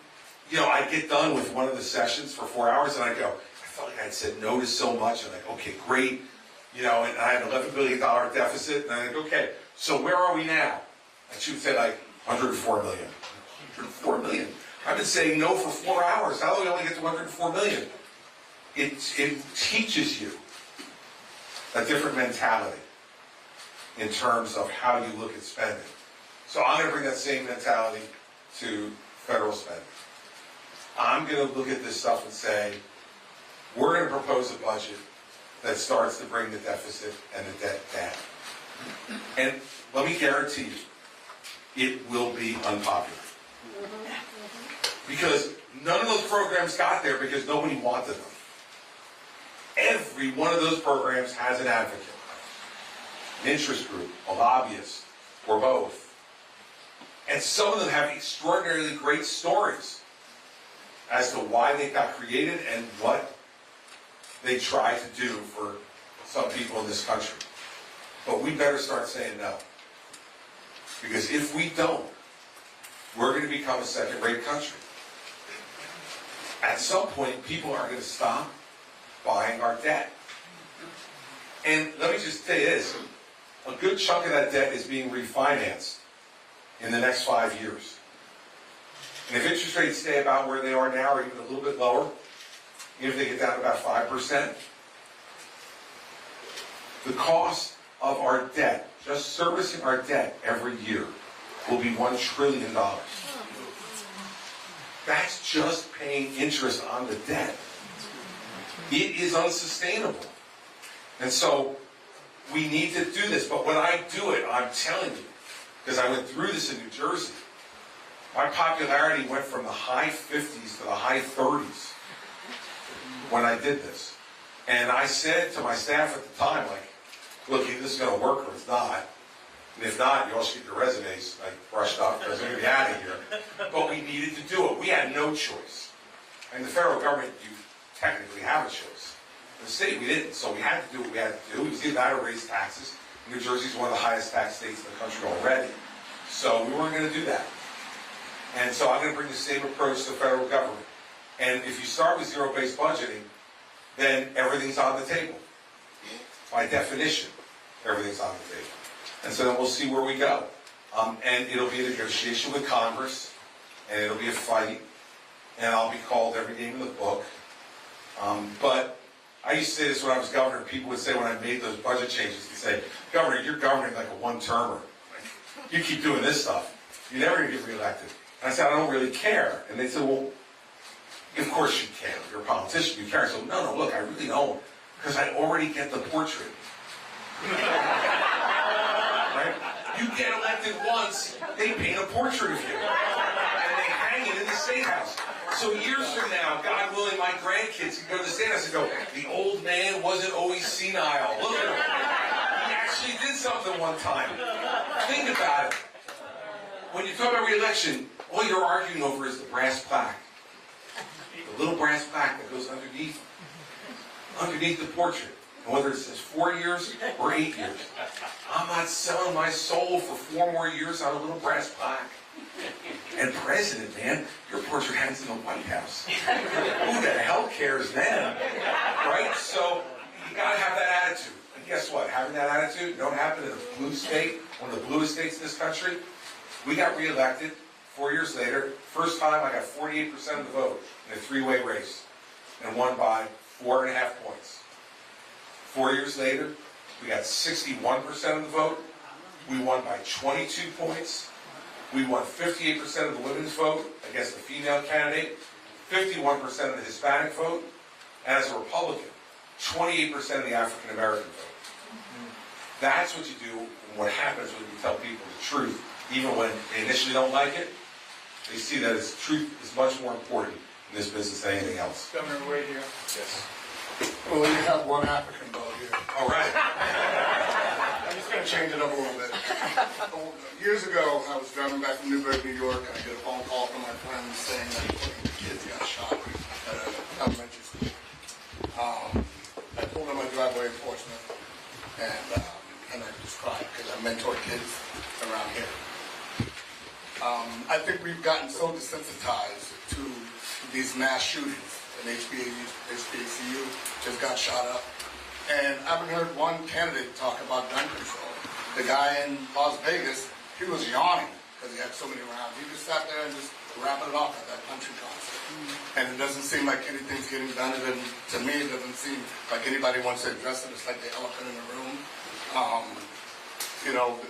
you know, I'd get done with one of the sessions for 4 hours and I'd go, I felt like I'd said no to so much. And like, okay, great. You know, and I had an $11 billion deficit. And I'm like, okay, so where are we now? And she would say like, 104 million. 104 million. I've been saying no for 4 hours. How do we only get to 104 million? It teaches you a different mentality in terms of how you look at spending. So I'm going to bring that same mentality to federal spending. I'm going to look at this stuff and say, we're going to propose a budget that starts to bring the deficit and the debt down. And let me guarantee you, it will be unpopular. Because none of those programs got there because nobody wanted them. Every one of those programs has an advocate, an interest group, a lobbyist, or both. And some of them have extraordinarily great stories as to why they got created and what they try to do for some people in this country. But we better start saying no. Because if we don't, we're going to become a second-rate country. At some point, people are going to stop buying our debt. And let me just tell you this, a good chunk of that debt is being refinanced in the next 5 years. And if interest rates stay about where they are now, or even a little bit lower, even if they get down to about 5%, the cost of our debt, just servicing our debt every year, will be $1 trillion. That's just paying interest on the debt. It is unsustainable. And so we need to do this. But when I do it, I'm telling you, because I went through this in New Jersey, my popularity went from the high 50s to the high 30s when I did this. And I said to my staff at the time, like, look, either this is going to work or it's not. And if not, you all should get your resumes like brushed up because we're going to be out of here. But we needed to do it. We had no choice. And the federal government, you technically have a choice. In the state, we didn't. So we had to do what we had to do. It was either that or raise taxes. New Jersey is one of the highest tax states in the country already. So we weren't going to do that. And so I'm going to bring the same approach to the federal government. And if you start with zero-based budgeting, then everything's on the table. By definition, everything's on the table. And so then we'll see where we go. And it'll be a negotiation with Congress, and it'll be a fight, and I'll be called every name in the book. But I used to say this when I was governor. People would say when I made those budget changes, they'd say, Governor, you're governing like a one-termer. You keep doing this stuff. You're never going to get reelected. And I said, I don't really care. And they said, well, of course you care. You're a politician. You care. I said, no, look, I really don't. Because I already get the portrait. Right? You get elected once, they paint a portrait of you. And they hang it in the State House. So years from now, God willing, my grandkids can go to the State House and go, the old man wasn't always senile. Look at him. He actually did something one time. Think about it. When you talk about re-election, all you're arguing over is the brass plaque. The little brass plaque that goes underneath the portrait. And whether it says 4 years or 8 years. I'm not selling my soul for 4 more years on a little brass plaque. And president, man, your portrait hangs in the White House. Who the hell cares then? Right? So you gotta have that attitude. And guess what? Having that attitude, you know what happened in a blue state, one of the bluest states in this country? We got reelected 4 years later. First time I got 48% of the vote in a 3-way race. And won by 4.5 points. 4 years later, we got 61% of the vote. We won by 22 points. We won 58% of the women's vote against the female candidate, 51% of the Hispanic vote, and as a Republican, 28% of the African American vote. That's what you do and what happens when you tell people the truth, even when they initially don't like it. They see that truth is much more important in this business than anything else. Governor, wait here. Yes. Well, you have one African vote here. All right. I'm just going to change it up a little bit. Years ago, I was driving back from Newburgh, New York, and I get a phone call from my friend saying that the kids got shot at an elementary school. I pulled on my driveway in Portsmouth, and I just cried because I mentor kids around here. I think we've gotten so desensitized to these mass shootings. An HBCU just got shot up. And I haven't heard one candidate talk about gun control. The guy in Las Vegas, he was yawning because he had so many rounds. He just sat there and just wrapped it off at that country concert. And it doesn't seem like anything's getting done. To me, it doesn't seem like anybody wants to address it. It's like the elephant in the room.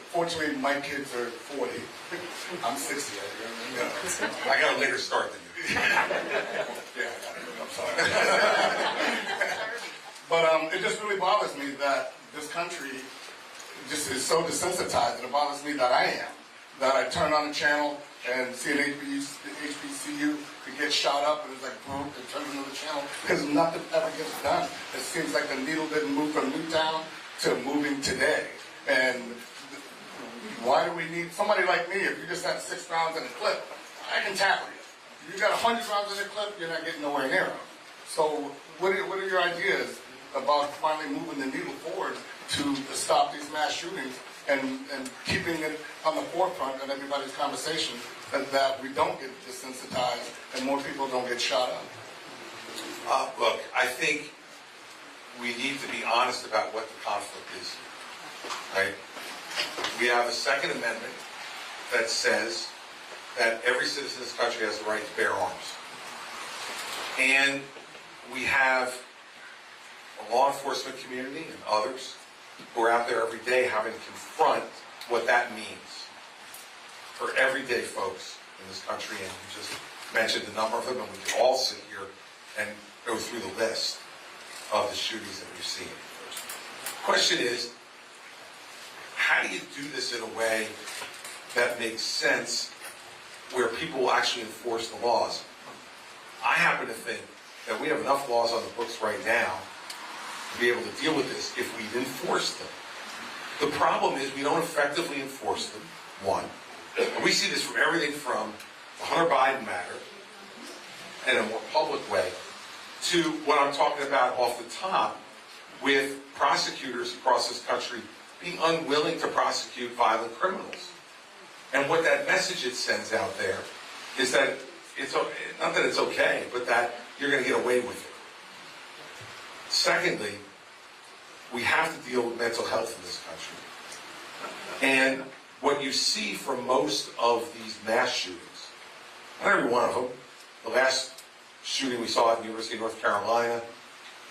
Fortunately, my kids are 40. I'm 60. I got a later start than you. Yeah, I'm sorry. But it just really bothers me that this country, just is so desensitized. It bothers me that I am. That I turn on the channel and see an HBCU to get shot up, and it's like, boom, and turn another channel, because nothing ever gets done. It seems like the needle didn't move from Newtown to moving today. And why do we need somebody like me? If you just have 6 rounds in a clip, I can tackle you. If you got 100 rounds in a clip, you're not getting nowhere near them. So what are your ideas about finally moving the needle forward to stop these mass shootings and keeping it on the forefront of everybody's conversation, and that we don't get desensitized and more people don't get shot up? Look, I think we need to be honest about what the conflict is, right? We have a Second Amendment that says that every citizen in this country has the right to bear arms. And we have a law enforcement community and others who are out there every day having to confront what that means for everyday folks in this country. And you just mentioned a number of them, and we can all sit here and go through the list of the shootings that we've seen. The question is, how do you do this in a way that makes sense where people will actually enforce the laws? I happen to think that we have enough laws on the books right now to be able to deal with this if we enforce them. The problem is we don't effectively enforce them, one. And we see this from everything from the Hunter Biden matter in a more public way to what I'm talking about off the top with prosecutors across this country being unwilling to prosecute violent criminals. And what that message it sends out there is that it's not that it's okay, but that you're going to get away with it. Secondly, we have to deal with mental health in this country. And what you see from most of these mass shootings, not every one of them, the last shooting we saw at the University of North Carolina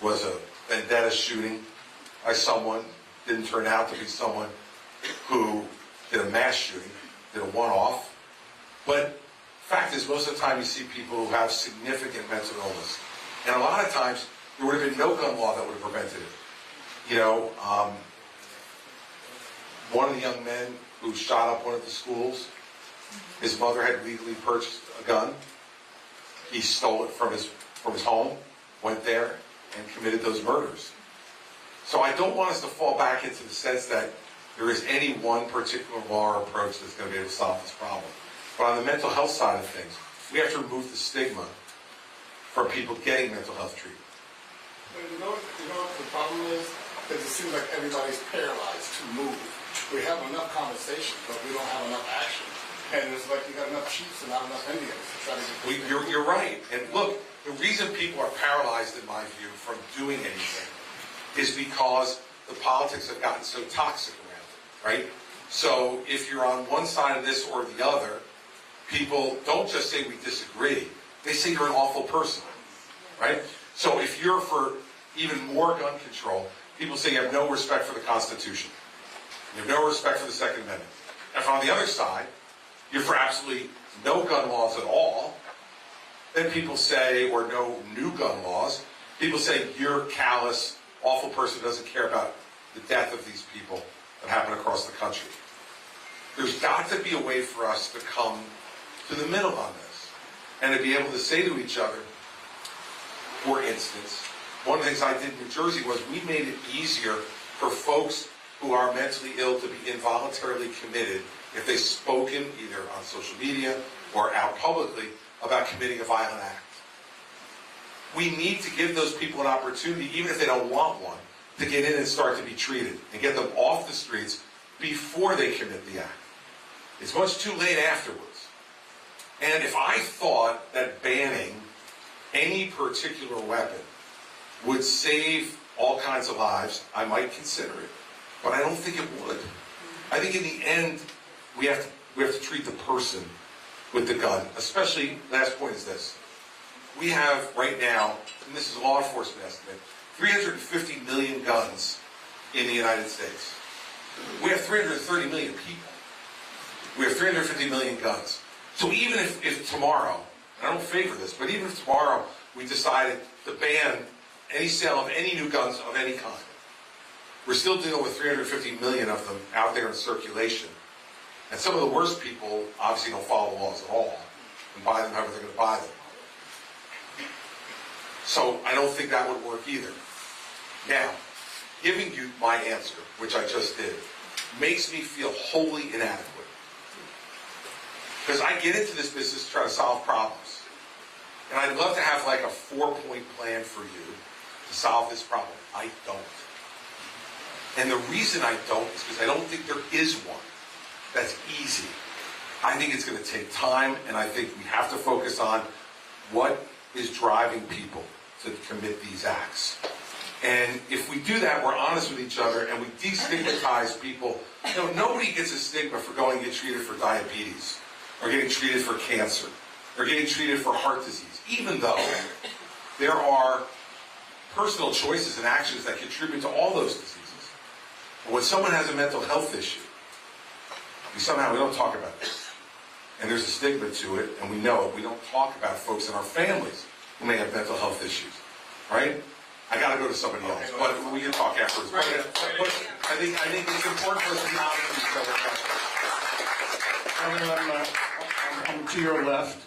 was a vendetta shooting by someone, didn't turn out to be someone who did a mass shooting, did a one-off. But the fact is, most of the time you see people who have significant mental illness. And a lot of times, there would have been no gun law that would have prevented it. You know, one of the young men who shot up one of the schools, his mother had legally purchased a gun. He stole it from his home, went there, and committed those murders. So I don't want us to fall back into the sense that there is any one particular law or approach that's going to be able to solve this problem. But on the mental health side of things, we have to remove the stigma from people getting mental health treatment. But you know what the problem is? Because it seems like everybody's paralyzed to move. We have enough conversation, but we don't have enough action. And it's like you got enough chiefs and not enough Indians to try to get You're right. And look, the reason people are paralyzed, in my view, from doing anything is because the politics have gotten so toxic around it, right? So if you're on one side of this or the other, people don't just say we disagree. They say you're an awful person, right? So if you're for even more gun control, people say you have no respect for the Constitution. You have no respect for the Second Amendment. If on the other side, you're for absolutely no gun laws at all, then people say, or no new gun laws, people say you're callous, awful person who doesn't care about the death of these people that happen across the country. There's got to be a way for us to come to the middle on this and to be able to say to each other, for instance, one of the things I did in New Jersey was we made it easier for folks who are mentally ill to be involuntarily committed if they've spoken either on social media or out publicly about committing a violent act. We need to give those people an opportunity, even if they don't want one, to get in and start to be treated and get them off the streets before they commit the act. It's much too late afterwards. And if I thought that banning any particular weapon would save all kinds of lives, I might consider it. But I don't think it would. I think in the end, we have to treat the person with the gun. Especially, last point is this. We have right now, and this is a law enforcement estimate, 350 million guns in the United States. We have 330 million people. We have 350 million guns. So even if tomorrow, and I don't favor this, but even if tomorrow we decided to ban any sale of any new guns of any kind, we're still dealing with 350 million of them out there in circulation. And some of the worst people obviously don't follow the laws at all and buy them however they're going to buy them. So I don't think that would work either. Now, giving you my answer, which I just did, makes me feel wholly inadequate. Because I get into this business to try to solve problems. And I'd love to have like a 4-point plan for you to solve this problem. I don't. And the reason I don't is because I don't think there is one that's easy. I think it's going to take time, and I think we have to focus on what is driving people to commit these acts. And if we do that, we're honest with each other, and we destigmatize people. You know, nobody gets a stigma for going to get treated for diabetes, or getting treated for cancer, or getting treated for heart disease, even though there are personal choices and actions that contribute to all those diseases. But when someone has a mental health issue, we don't talk about this. And there's a stigma to it, and we know it. We don't talk about folks in our families who may have mental health issues, right? I got to go to somebody else, but we can talk afterwards. But I think it's important for us to be honest with each other. I'm to your left,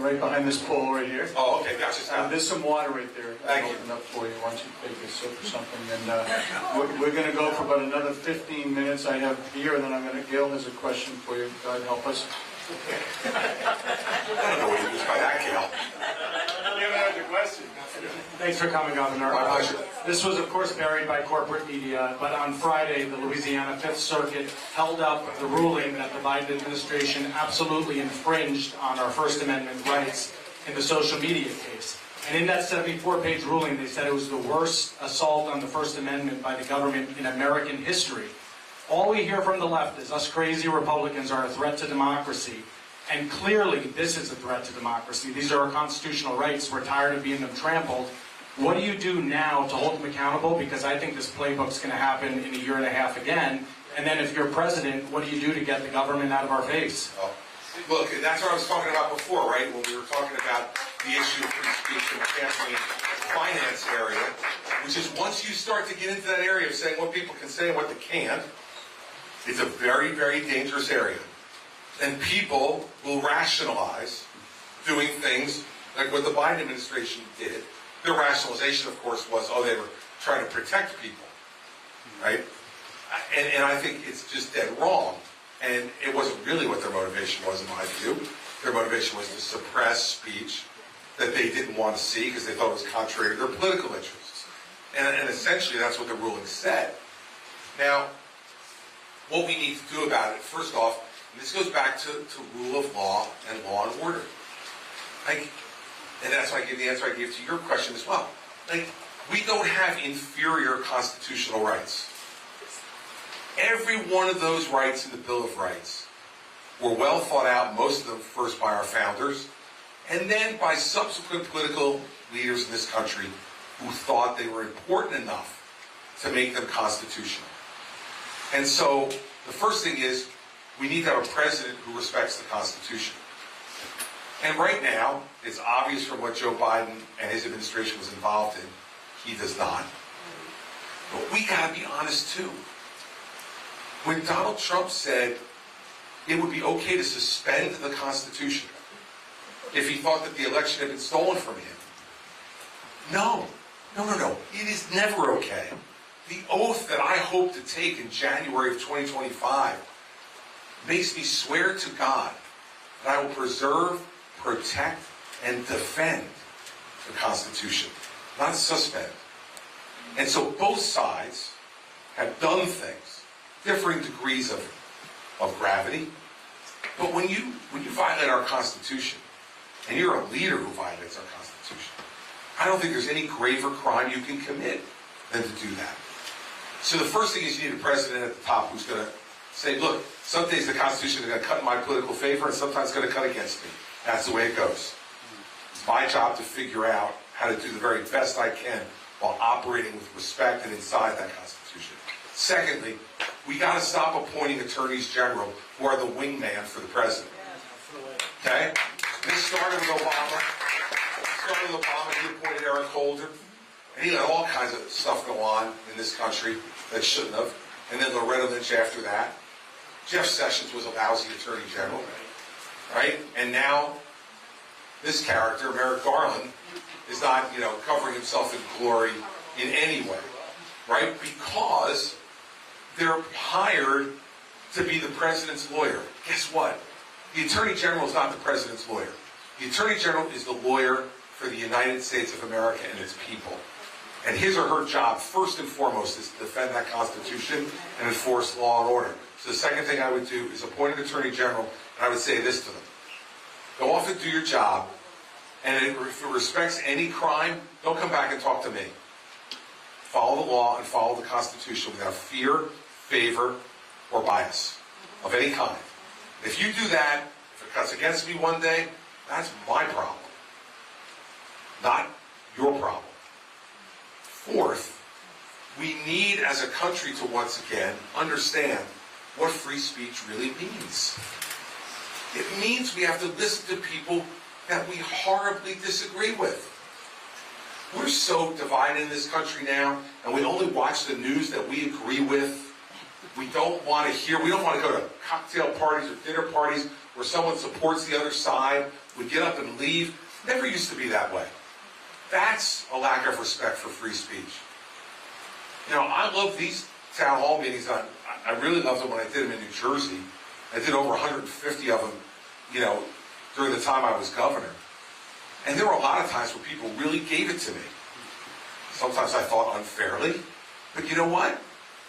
right behind this pole right here. Oh, okay, gotcha. There's some water right there. Thank you. I'll open up for you once you take a sip or something. And we're going to go for about another 15 minutes. I have beer, and then Gail has a question for you. God help us. I don't know what you mean by that, Gail. You haven't heard the question. Thanks for coming, Governor. My pleasure. This was, of course, buried by corporate media, but on Friday, the Louisiana Fifth Circuit held up the ruling that the Biden administration absolutely infringed on our First Amendment rights in the social media case. And in that 74-page ruling, they said it was the worst assault on the First Amendment by the government in American history. All we hear from the left is us crazy Republicans are a threat to democracy. And clearly, this is a threat to democracy. These are our constitutional rights. We're tired of being them trampled. What do you do now to hold them accountable? Because I think this playbook's going to happen in a year and a half again. And then if you're president, what do you do to get the government out of our face? Oh. Look, that's what I was talking about before, right? When we were talking about the issue of free speech in the campaign finance area, which is once you start to get into that area of saying what people can say and what they can't, it's a very, very dangerous area. And people will rationalize doing things like what the Biden administration did. Their rationalization, of course, was, oh, they were trying to protect people, right? And I think it's just dead wrong. And it wasn't really what their motivation was, in my view. Their motivation was to suppress speech that they didn't want to see because they thought it was contrary to their political interests. And essentially, that's what the ruling said. Now, what we need to do about it, first off, and this goes back to rule of law and law and order. And that's why I give the answer I gave to your question as well. We don't have inferior constitutional rights. Every one of those rights in the Bill of Rights were well thought out, most of them first by our founders, and then by subsequent political leaders in this country who thought they were important enough to make them constitutional. And so the first thing is we need to have a president who respects the Constitution. And right now, it's obvious from what Joe Biden and his administration was involved in, he does not. But we got to be honest too. When Donald Trump said it would be okay to suspend the Constitution if he thought that the election had been stolen from him, no. It is never okay. The oath that I hope to take in January of 2025 makes me swear to God that I will preserve, protect, and defend the Constitution, not suspend. And so both sides have done things, differing degrees of gravity. But when you violate our Constitution, and you're a leader who violates our Constitution, I don't think there's any graver crime you can commit than to do that. So the first thing is you need a president at the top who's going to say, look, some days the Constitution is going to cut in my political favor and sometimes it's going to cut against me. That's the way it goes. It's my job to figure out how to do the very best I can while operating with respect and inside that Constitution. Secondly, we got to stop appointing attorneys general who are the wingman for the president. Okay? This started with Obama. He appointed Eric Holder. And he let all kinds of stuff go on in this country. that shouldn't have, and then Loretta Lynch after that. Jeff Sessions was a lousy attorney general, right? And now this character, Merrick Garland, is not, covering himself in glory in any way, right? Because they're hired to be the president's lawyer. Guess what? The attorney general is not the president's lawyer. The attorney general is the lawyer for the United States of America and its people. And his or her job, first and foremost, is to defend that Constitution and enforce law and order. So the second thing I would do is appoint an attorney general, and I would say this to them. Go off and do your job, and if it respects any crime, don't come back and talk to me. Follow the law and follow the Constitution without fear, favor, or bias of any kind. If you do that, if it cuts against me one day, that's my problem, not your problem. Fourth, we need as a country to once again understand what free speech really means. It means we have to listen to people that we horribly disagree with. We're so divided in this country now, and we only watch the news that we agree with. We don't want to go to cocktail parties or dinner parties where someone supports the other side. We get up and leave. Never used to be that way. That's a lack of respect for free speech. I love these town hall meetings. I really loved them when I did them in New Jersey. I did over 150 of them, during the time I was governor. And there were a lot of times where people really gave it to me. Sometimes I thought unfairly. But you know what?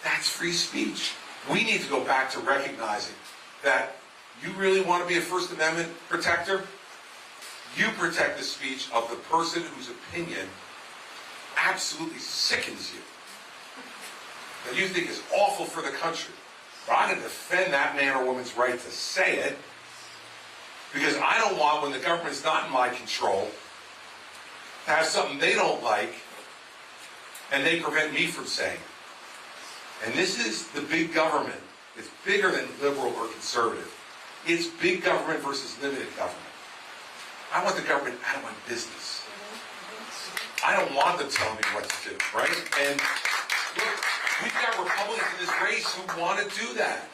That's free speech. We need to go back to recognizing that you really want to be a First Amendment protector? You protect the speech of the person whose opinion absolutely sickens you, that you think is awful for the country. But I'm going to defend that man or woman's right to say it, because I don't want, when the government's not in my control, to have something they don't like and they prevent me from saying it. And this is the big government. It's bigger than liberal or conservative. It's big government versus limited government. I want the government out of my business. I don't want them telling me what to do, right? And look, we've got Republicans in this race who want to do that.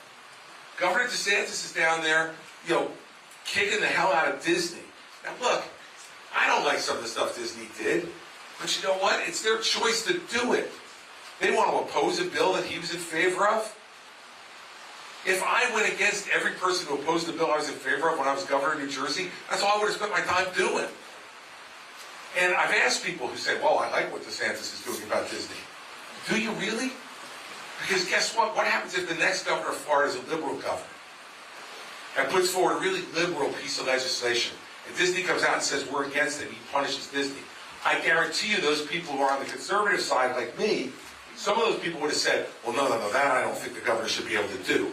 Governor DeSantis is down there, kicking the hell out of Disney. Now look, I don't like some of the stuff Disney did, but you know what? It's their choice to do it. They want to oppose a bill that he was in favor of. If I went against every person who opposed the bill I was in favor of when I was governor of New Jersey, that's all I would have spent my time doing. And I've asked people who say, well, I like what DeSantis is doing about Disney. Do you really? Because guess what? What happens if the next governor of Florida is a liberal governor and puts forward a really liberal piece of legislation, and Disney comes out and says we're against it, and he punishes Disney? I guarantee you those people who are on the conservative side, like me, some of those people would have said, well, no, that I don't think the governor should be able to do.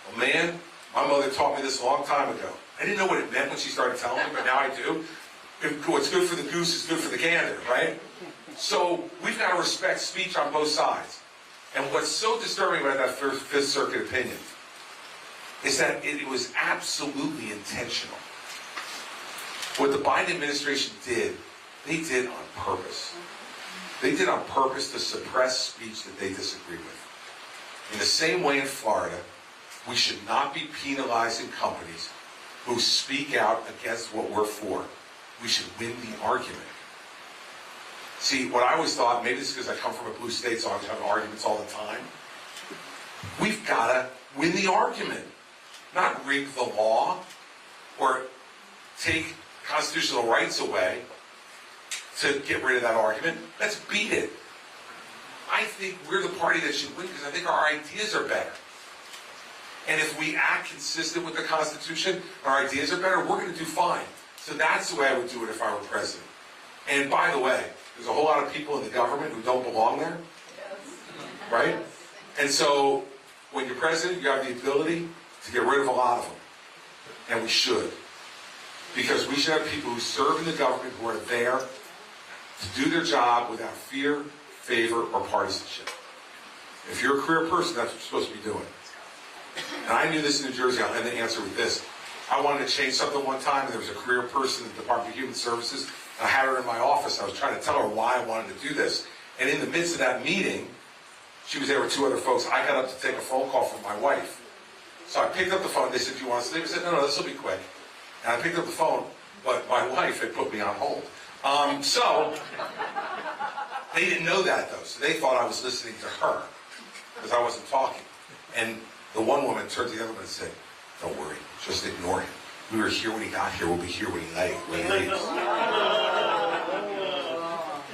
Well, man, my mother taught me this a long time ago. I didn't know what it meant when she started telling me, but now I do. What's good for the goose is good for the gander, right? So we've got to respect speech on both sides. And what's so disturbing about that Fifth Circuit opinion is that it was absolutely intentional. What the Biden administration did, they did on purpose. They did on purpose to suppress speech that they disagree with. In the same way in Florida, we should not be penalizing companies who speak out against what we're for. We should win the argument. See, what I always thought, maybe it's because I come from a blue state, so I always have arguments all the time. We've got to win the argument, not rig the law or take constitutional rights away to get rid of that argument. Let's beat it. I think we're the party that should win because I think our ideas are better. And if we act consistent with the Constitution, our ideas are better, we're going to do fine. So that's the way I would do it if I were president. And by the way, there's a whole lot of people in the government who don't belong there, right? And so when you're president, you have the ability to get rid of a lot of them. And we should. Because we should have people who serve in the government who are there to do their job without fear, favor, or partisanship. If you're a career person, that's what you're supposed to be doing. And I knew this in New Jersey. I'll end the answer with this. I wanted to change something one time, and there was a career person in the Department of Human Services. I had her in my office. I was trying to tell her why I wanted to do this. And in the midst of that meeting, She was there with two other folks. I got up to take a phone call from my wife. So I picked up the phone. They said, "Do you want to sleep?" I said, "No, this will be quick." And I picked up the phone, but my wife had put me on hold. So they didn't know that, though. So they thought I was listening to her because I wasn't talking. And the one woman turned to the other one and said, "Don't worry, just ignore him. We were here when he got here. We'll be here when he leaves."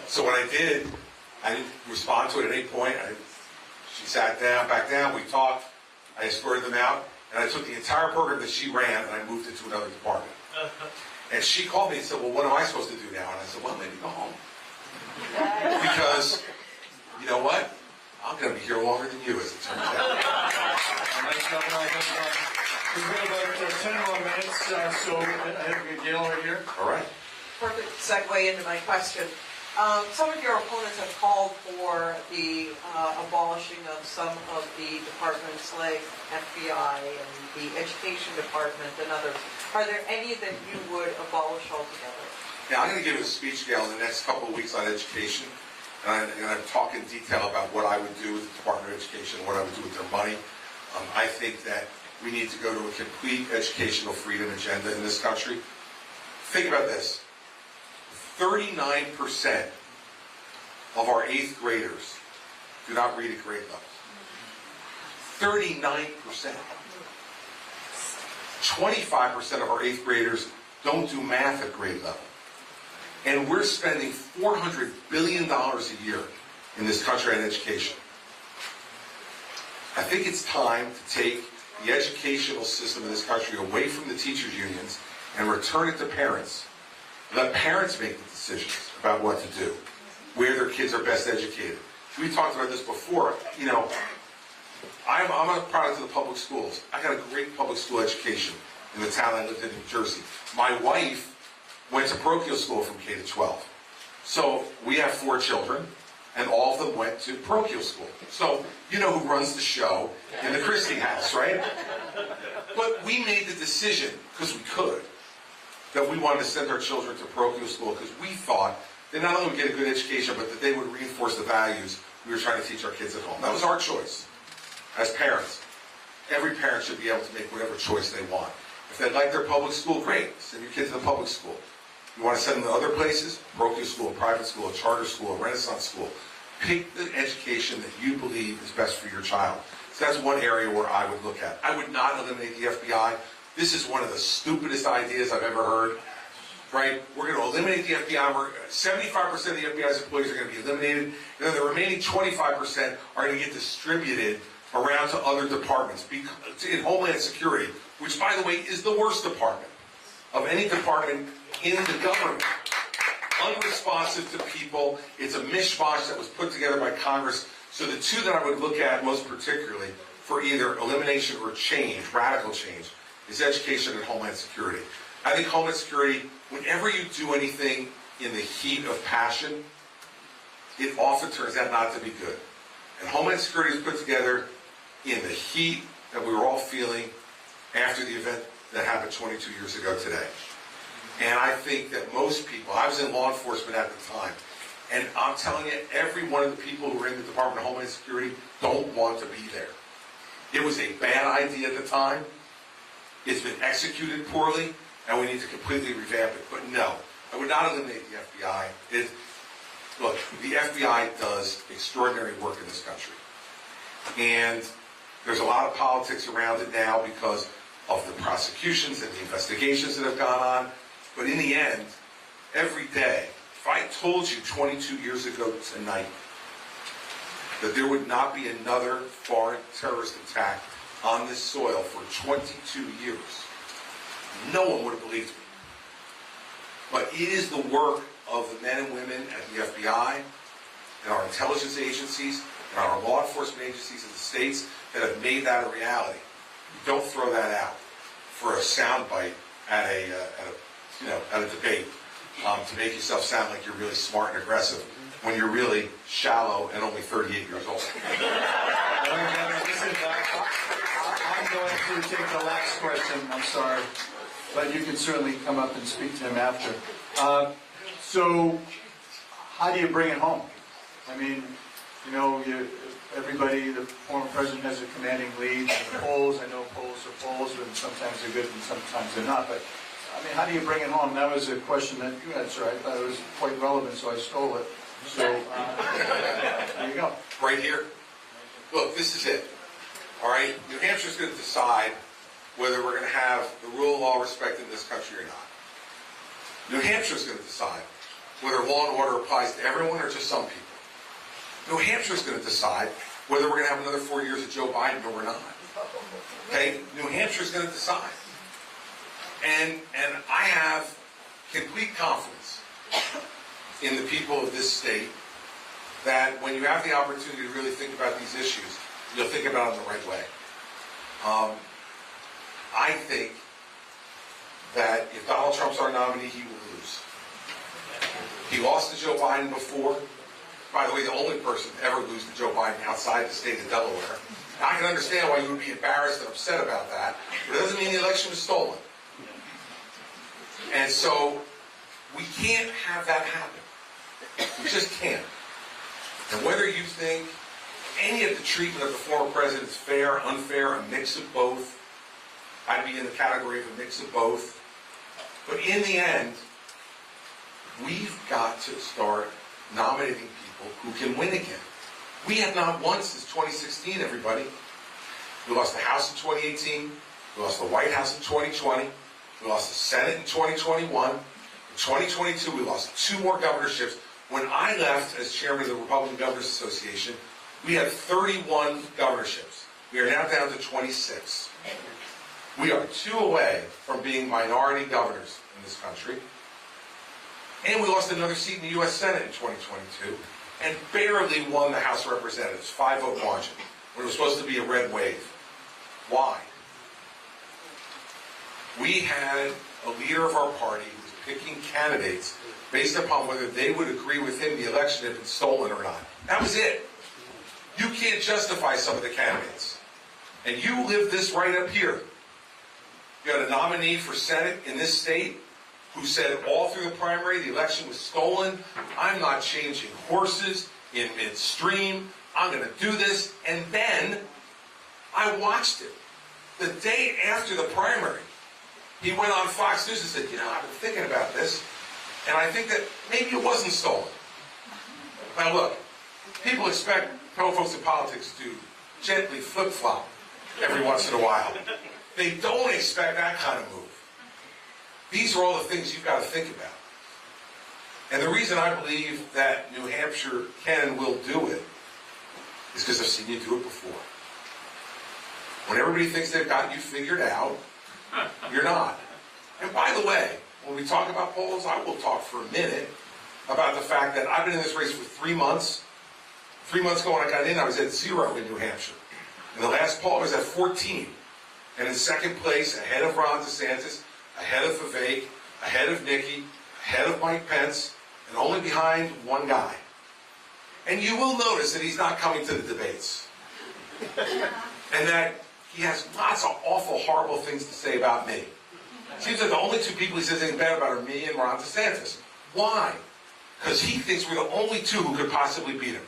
So what I did, I didn't respond to it at any point. She sat down, back down, we talked. I escorted them out, and I took the entire program that she ran and I moved it to another department. And she called me and said, "Well, what am I supposed to do now?" And I said, "Well, maybe go home. Because, you know what? I'm going to be here longer than you, as it turns out." We have about 10 more minutes, so I have Gail right here. All right. Perfect segue into my question. Some of your opponents have called for the abolishing of some of the departments like FBI and the Education Department and others. Are there any that you would abolish altogether? Now, I'm going to give a speech, Gail, in the next couple of weeks on education. And I'm going to talk in detail about what I would do with the Department of Education, what I would do with their money. I think that we need to go to a complete educational freedom agenda in this country. Think about this. 39% of our 8th graders do not read at grade level. 39%. 25% of our 8th graders don't do math at grade level. And we're spending $400 billion a year in this country on education. I think it's time to take the educational system in this country away from the teachers' unions and return it to parents. Let parents make the decisions about what to do, where their kids are best educated. We talked about this before. You know, I'm a product of the public schools. I got a great public school education in the town I lived in, New Jersey. My wife went to parochial school from K to 12. So we have 4 children, and all of them went to parochial school. So you know who runs the show in the Christie house, right? But we made the decision, because we could, that we wanted to send our children to parochial school because we thought they not only would get a good education, but that they would reinforce the values we were trying to teach our kids at home. That was our choice as parents. Every parent should be able to make whatever choice they want. If they like their public school, great. Send your kids to the public school. You want to send them to other places? Parochial school, a private school, a charter school, a Renaissance school. Pick the education that you believe is best for your child. So that's one area where I would look at. I would not eliminate the FBI. This is one of the stupidest ideas I've ever heard. Right? We're going to eliminate the FBI. 75% of the FBI's employees are going to be eliminated, and then the remaining 25% are going to get distributed around to other departments in Homeland Security, which, by the way, is the worst department of any department in the government. Unresponsive to people. It's a mishmash that was put together by Congress. So the two that I would look at most particularly for either elimination or change, radical change, is education and Homeland Security. I think Homeland Security, whenever you do anything in the heat of passion, it often turns out not to be good. And Homeland Security was put together in the heat that we were all feeling after the event that happened 22 years ago today. And I think that most people, I was in law enforcement at the time, and I'm telling you, every one of the people who were in the Department of Homeland Security don't want to be there. It was a bad idea at the time. It's been executed poorly, and we need to completely revamp it. But no, I would not eliminate the FBI. Look, the FBI does extraordinary work in this country. And there's a lot of politics around it now because of the prosecutions and the investigations that have gone on. But in the end, every day, if I told you 22 years ago tonight that there would not be another foreign terrorist attack on this soil for 22 years, no one would have believed me. But it is the work of the men and women at the FBI and our intelligence agencies and our law enforcement agencies in the states that have made that a reality. You don't throw that out for a soundbite at a debate to make yourself sound like you're really smart and aggressive when you're really shallow and only 38 years old. I'm going to take the last question, I'm sorry, but you can certainly come up and speak to him after. So, how do you bring it home? I mean, you know, everybody, the former president has a commanding lead. The polls, I know polls are polls, and sometimes they're good and sometimes they're not. But I mean, how do you bring it home? That was a question that you answered. I thought it was quite relevant, so I stole it. So there you go. Right here. Look, this is it. All right? New Hampshire's going to decide whether we're going to have the rule of law respected in this country or not. New Hampshire's going to decide whether law and order applies to everyone or just some people. New Hampshire's going to decide whether we're going to have another 4 years of Joe Biden or we're not. Okay? New Hampshire's going to decide. And I have complete confidence in the people of this state that when you have the opportunity to really think about these issues, you'll think about them the right way. I think that if Donald Trump's our nominee, he will lose. He lost to Joe Biden before. By the way, the only person to ever lose to Joe Biden outside the state of Delaware. Now, I can understand why you would be embarrassed and upset about that, but it doesn't mean the election was stolen. And so, we can't have that happen. We just can't. And whether you think any of the treatment of the former president is fair, unfair, a mix of both, I'd be in the category of a mix of both. But in the end, we've got to start nominating people who can win again. We have not won since 2016, everybody. We lost the House in 2018. We lost the White House in 2020. We lost the Senate in 2021. In 2022, we lost 2 more governorships. When I left as chairman of the Republican Governors Association, we had 31 governorships. We are now down to 26. We are 2 away from being minority governors in this country. And we lost another seat in the U.S. Senate in 2022 and barely won the House of Representatives, 5-vote margin, when it was supposed to be a red wave. Why? We had a leader of our party who was picking candidates based upon whether they would agree with him the election had been stolen or not. That was it. You can't justify some of the candidates. And you live this right up here. You had a nominee for Senate in this state who said all through the primary the election was stolen. I'm not changing horses in midstream. I'm going to do this. And then I watched it. The day after the primary, he went on Fox News and said, you know, I've been thinking about this, and I think that maybe it wasn't stolen. Now look, people expect folks in politics to gently flip-flop every once in a while. They don't expect that kind of move. These are all the things you've got to think about. And the reason I believe that New Hampshire can and will do it is because I've seen you do it before. When everybody thinks they've got you figured out, you're not. And by the way, when we talk about polls, I will talk for a minute about the fact that I've been in this race for 3 months. 3 months ago when I got in, I was at 0 in New Hampshire. In the last poll, I was at 14. And in second place, ahead of Ron DeSantis, ahead of Vivek, ahead of Nikki, ahead of Mike Pence, and only behind one guy. And you will notice that he's not coming to the debates. And that he has lots of awful, horrible things to say about me. It seems like the only 2 people he says anything bad about are me and Ron DeSantis. Why? Because he thinks we're the only 2 who could possibly beat him.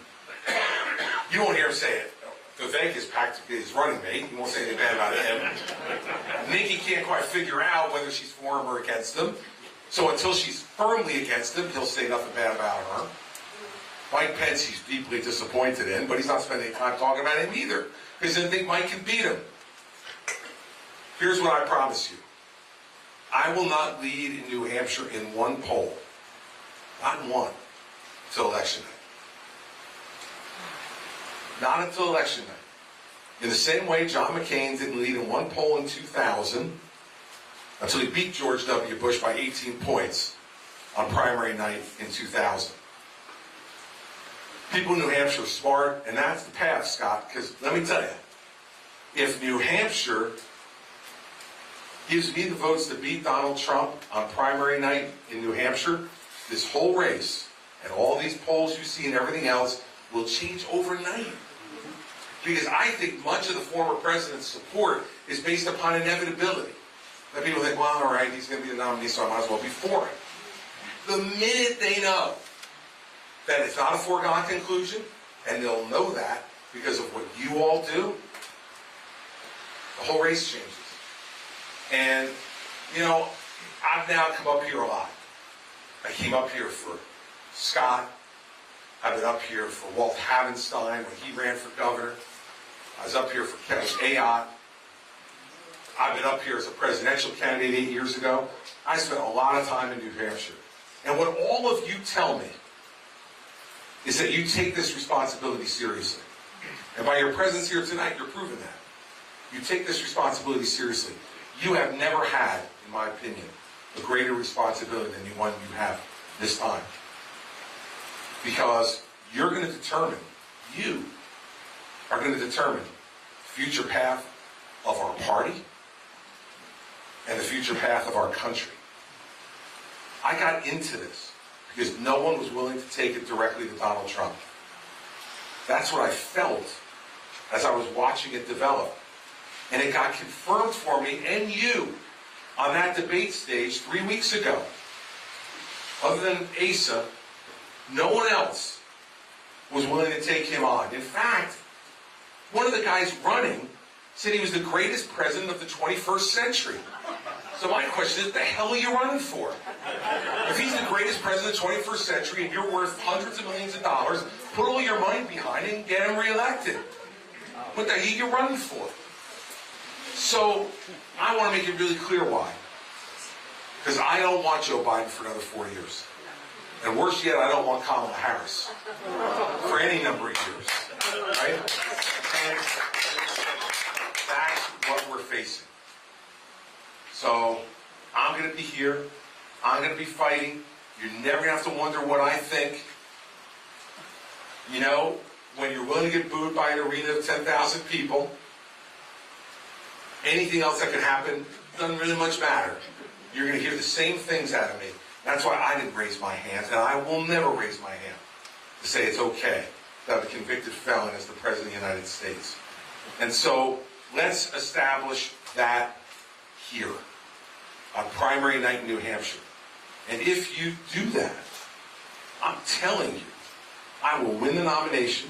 You won't hear him say it. Vivek is practically his running mate. You won't say anything bad about him. Nikki can't quite figure out whether she's for him or against him. So until she's firmly against him, he'll say nothing bad about her. Mike Pence, he's deeply disappointed in, but he's not spending any time talking about him either, because he doesn't think Mike can beat him. Here's what I promise you. I will not lead in New Hampshire in one poll, not in one, until election night. Not until election night. In the same way John McCain didn't lead in one poll in 2000 until he beat George W. Bush by 18 points on primary night in 2000. People in New Hampshire are smart, and that's the path, Scott, because let me tell you, if New Hampshire gives me the votes to beat Donald Trump on primary night in New Hampshire, this whole race and all these polls you see and everything else will change overnight. Because I think much of the former president's support is based upon inevitability. That people think, well, all right, he's going to be the nominee, so I might as well be for him. The minute they know that it's not a foregone conclusion, and they'll know that because of what you all do, the whole race changes. And, you know, I've now come up here a lot. I came up here for Scott. I've been up here for Walt Havenstein when he ran for governor. I was up here for Kevin Ayotte. I've been up here as a presidential candidate 8 years ago. I spent a lot of time in New Hampshire. And what all of you tell me is that you take this responsibility seriously. And by your presence here tonight, you're proving that. You take this responsibility seriously. You have never had, in my opinion, a greater responsibility than the one you have this time. Because you're going to determine, you are going to determine the future path of our party and the future path of our country. I got into this because no one was willing to take it directly to Donald Trump. That's what I felt as I was watching it develop. And it got confirmed for me and you on that debate stage 3 weeks ago. Other than Asa, no one else was willing to take him on. In fact, one of the guys running said he was the greatest president of the 21st century. So my question is, what the hell are you running for? If he's the greatest president of the 21st century and you're worth hundreds of millions of dollars, put all your money behind it and get him reelected. What the hell are you running for? So I want to make it really clear why. Because I don't want Joe Biden for another 4 years. And worse yet, I don't want Kamala Harris for any number of years. Right? And that's what we're facing. So I'm going to be here. I'm going to be fighting. You're never going to have to wonder what I think. You know, when you're willing to get booed by an arena of 10,000 people, anything else that can happen doesn't really much matter. You're going to hear the same things out of me. That's why I didn't raise my hand, and I will never raise my hand to say it's okay to have a convicted felon as the President of the United States. And so let's establish that here on primary night in New Hampshire. And if you do that, I'm telling you, I will win the nomination,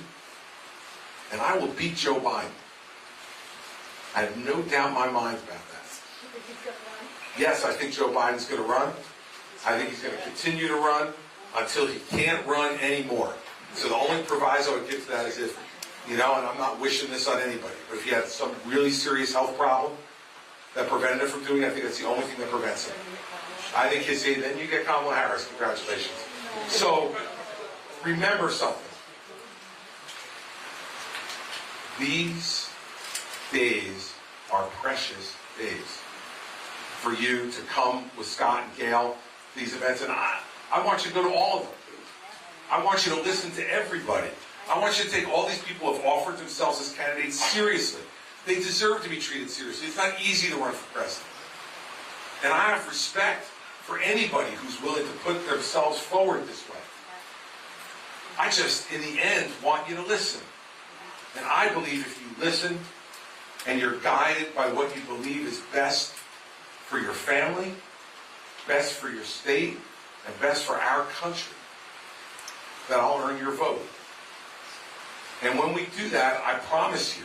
and I will beat Joe Biden. I have no doubt in my mind about that. Yes, I think Joe Biden's going to run. I think he's going to continue to run until he can't run anymore. So the only proviso I would give to that is if, you know, and I'm not wishing this on anybody, but if he had some really serious health problem that prevented him from doing it, I think that's the only thing that prevents him. I think he'd say, then you get Kamala Harris. Congratulations. So remember something. These days are precious days for you to come with Scott and Gail to these events. And I want you to go to all of them. I want you to listen to everybody. I want you to take all these people who have offered themselves as candidates seriously. They deserve to be treated seriously. It's not easy to run for president. And I have respect for anybody who's willing to put themselves forward this way. I just, in the end, want you to listen. And I believe if you listen and you're guided by what you believe is best for your family, best for your state, and best for our country, that I'll earn your vote. And when we do that, I promise you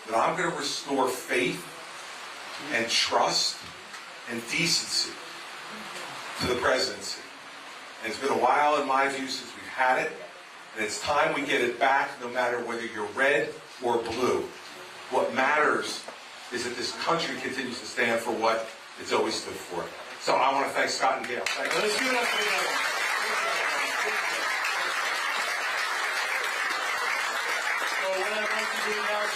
that I'm going to restore faith and trust and decency to the presidency. And it's been a while, in my view, since we've had it. And it's time we get it back, no matter whether you're red or blue. What matters is that this country continues to stand for what it's always stood for. So I want to thank Scott and Gail. Thank you. Let's give it up for them. So what I'd like to do now is,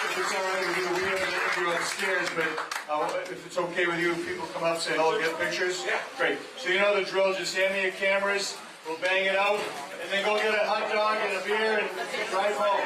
if it's all right with you, we have an interview upstairs, but if it's okay with you, people come up, say hello, get pictures? Yeah. Great. So you know the drill, just hand me your cameras, we'll bang it out, and then go get a hot dog and a beer and drive home.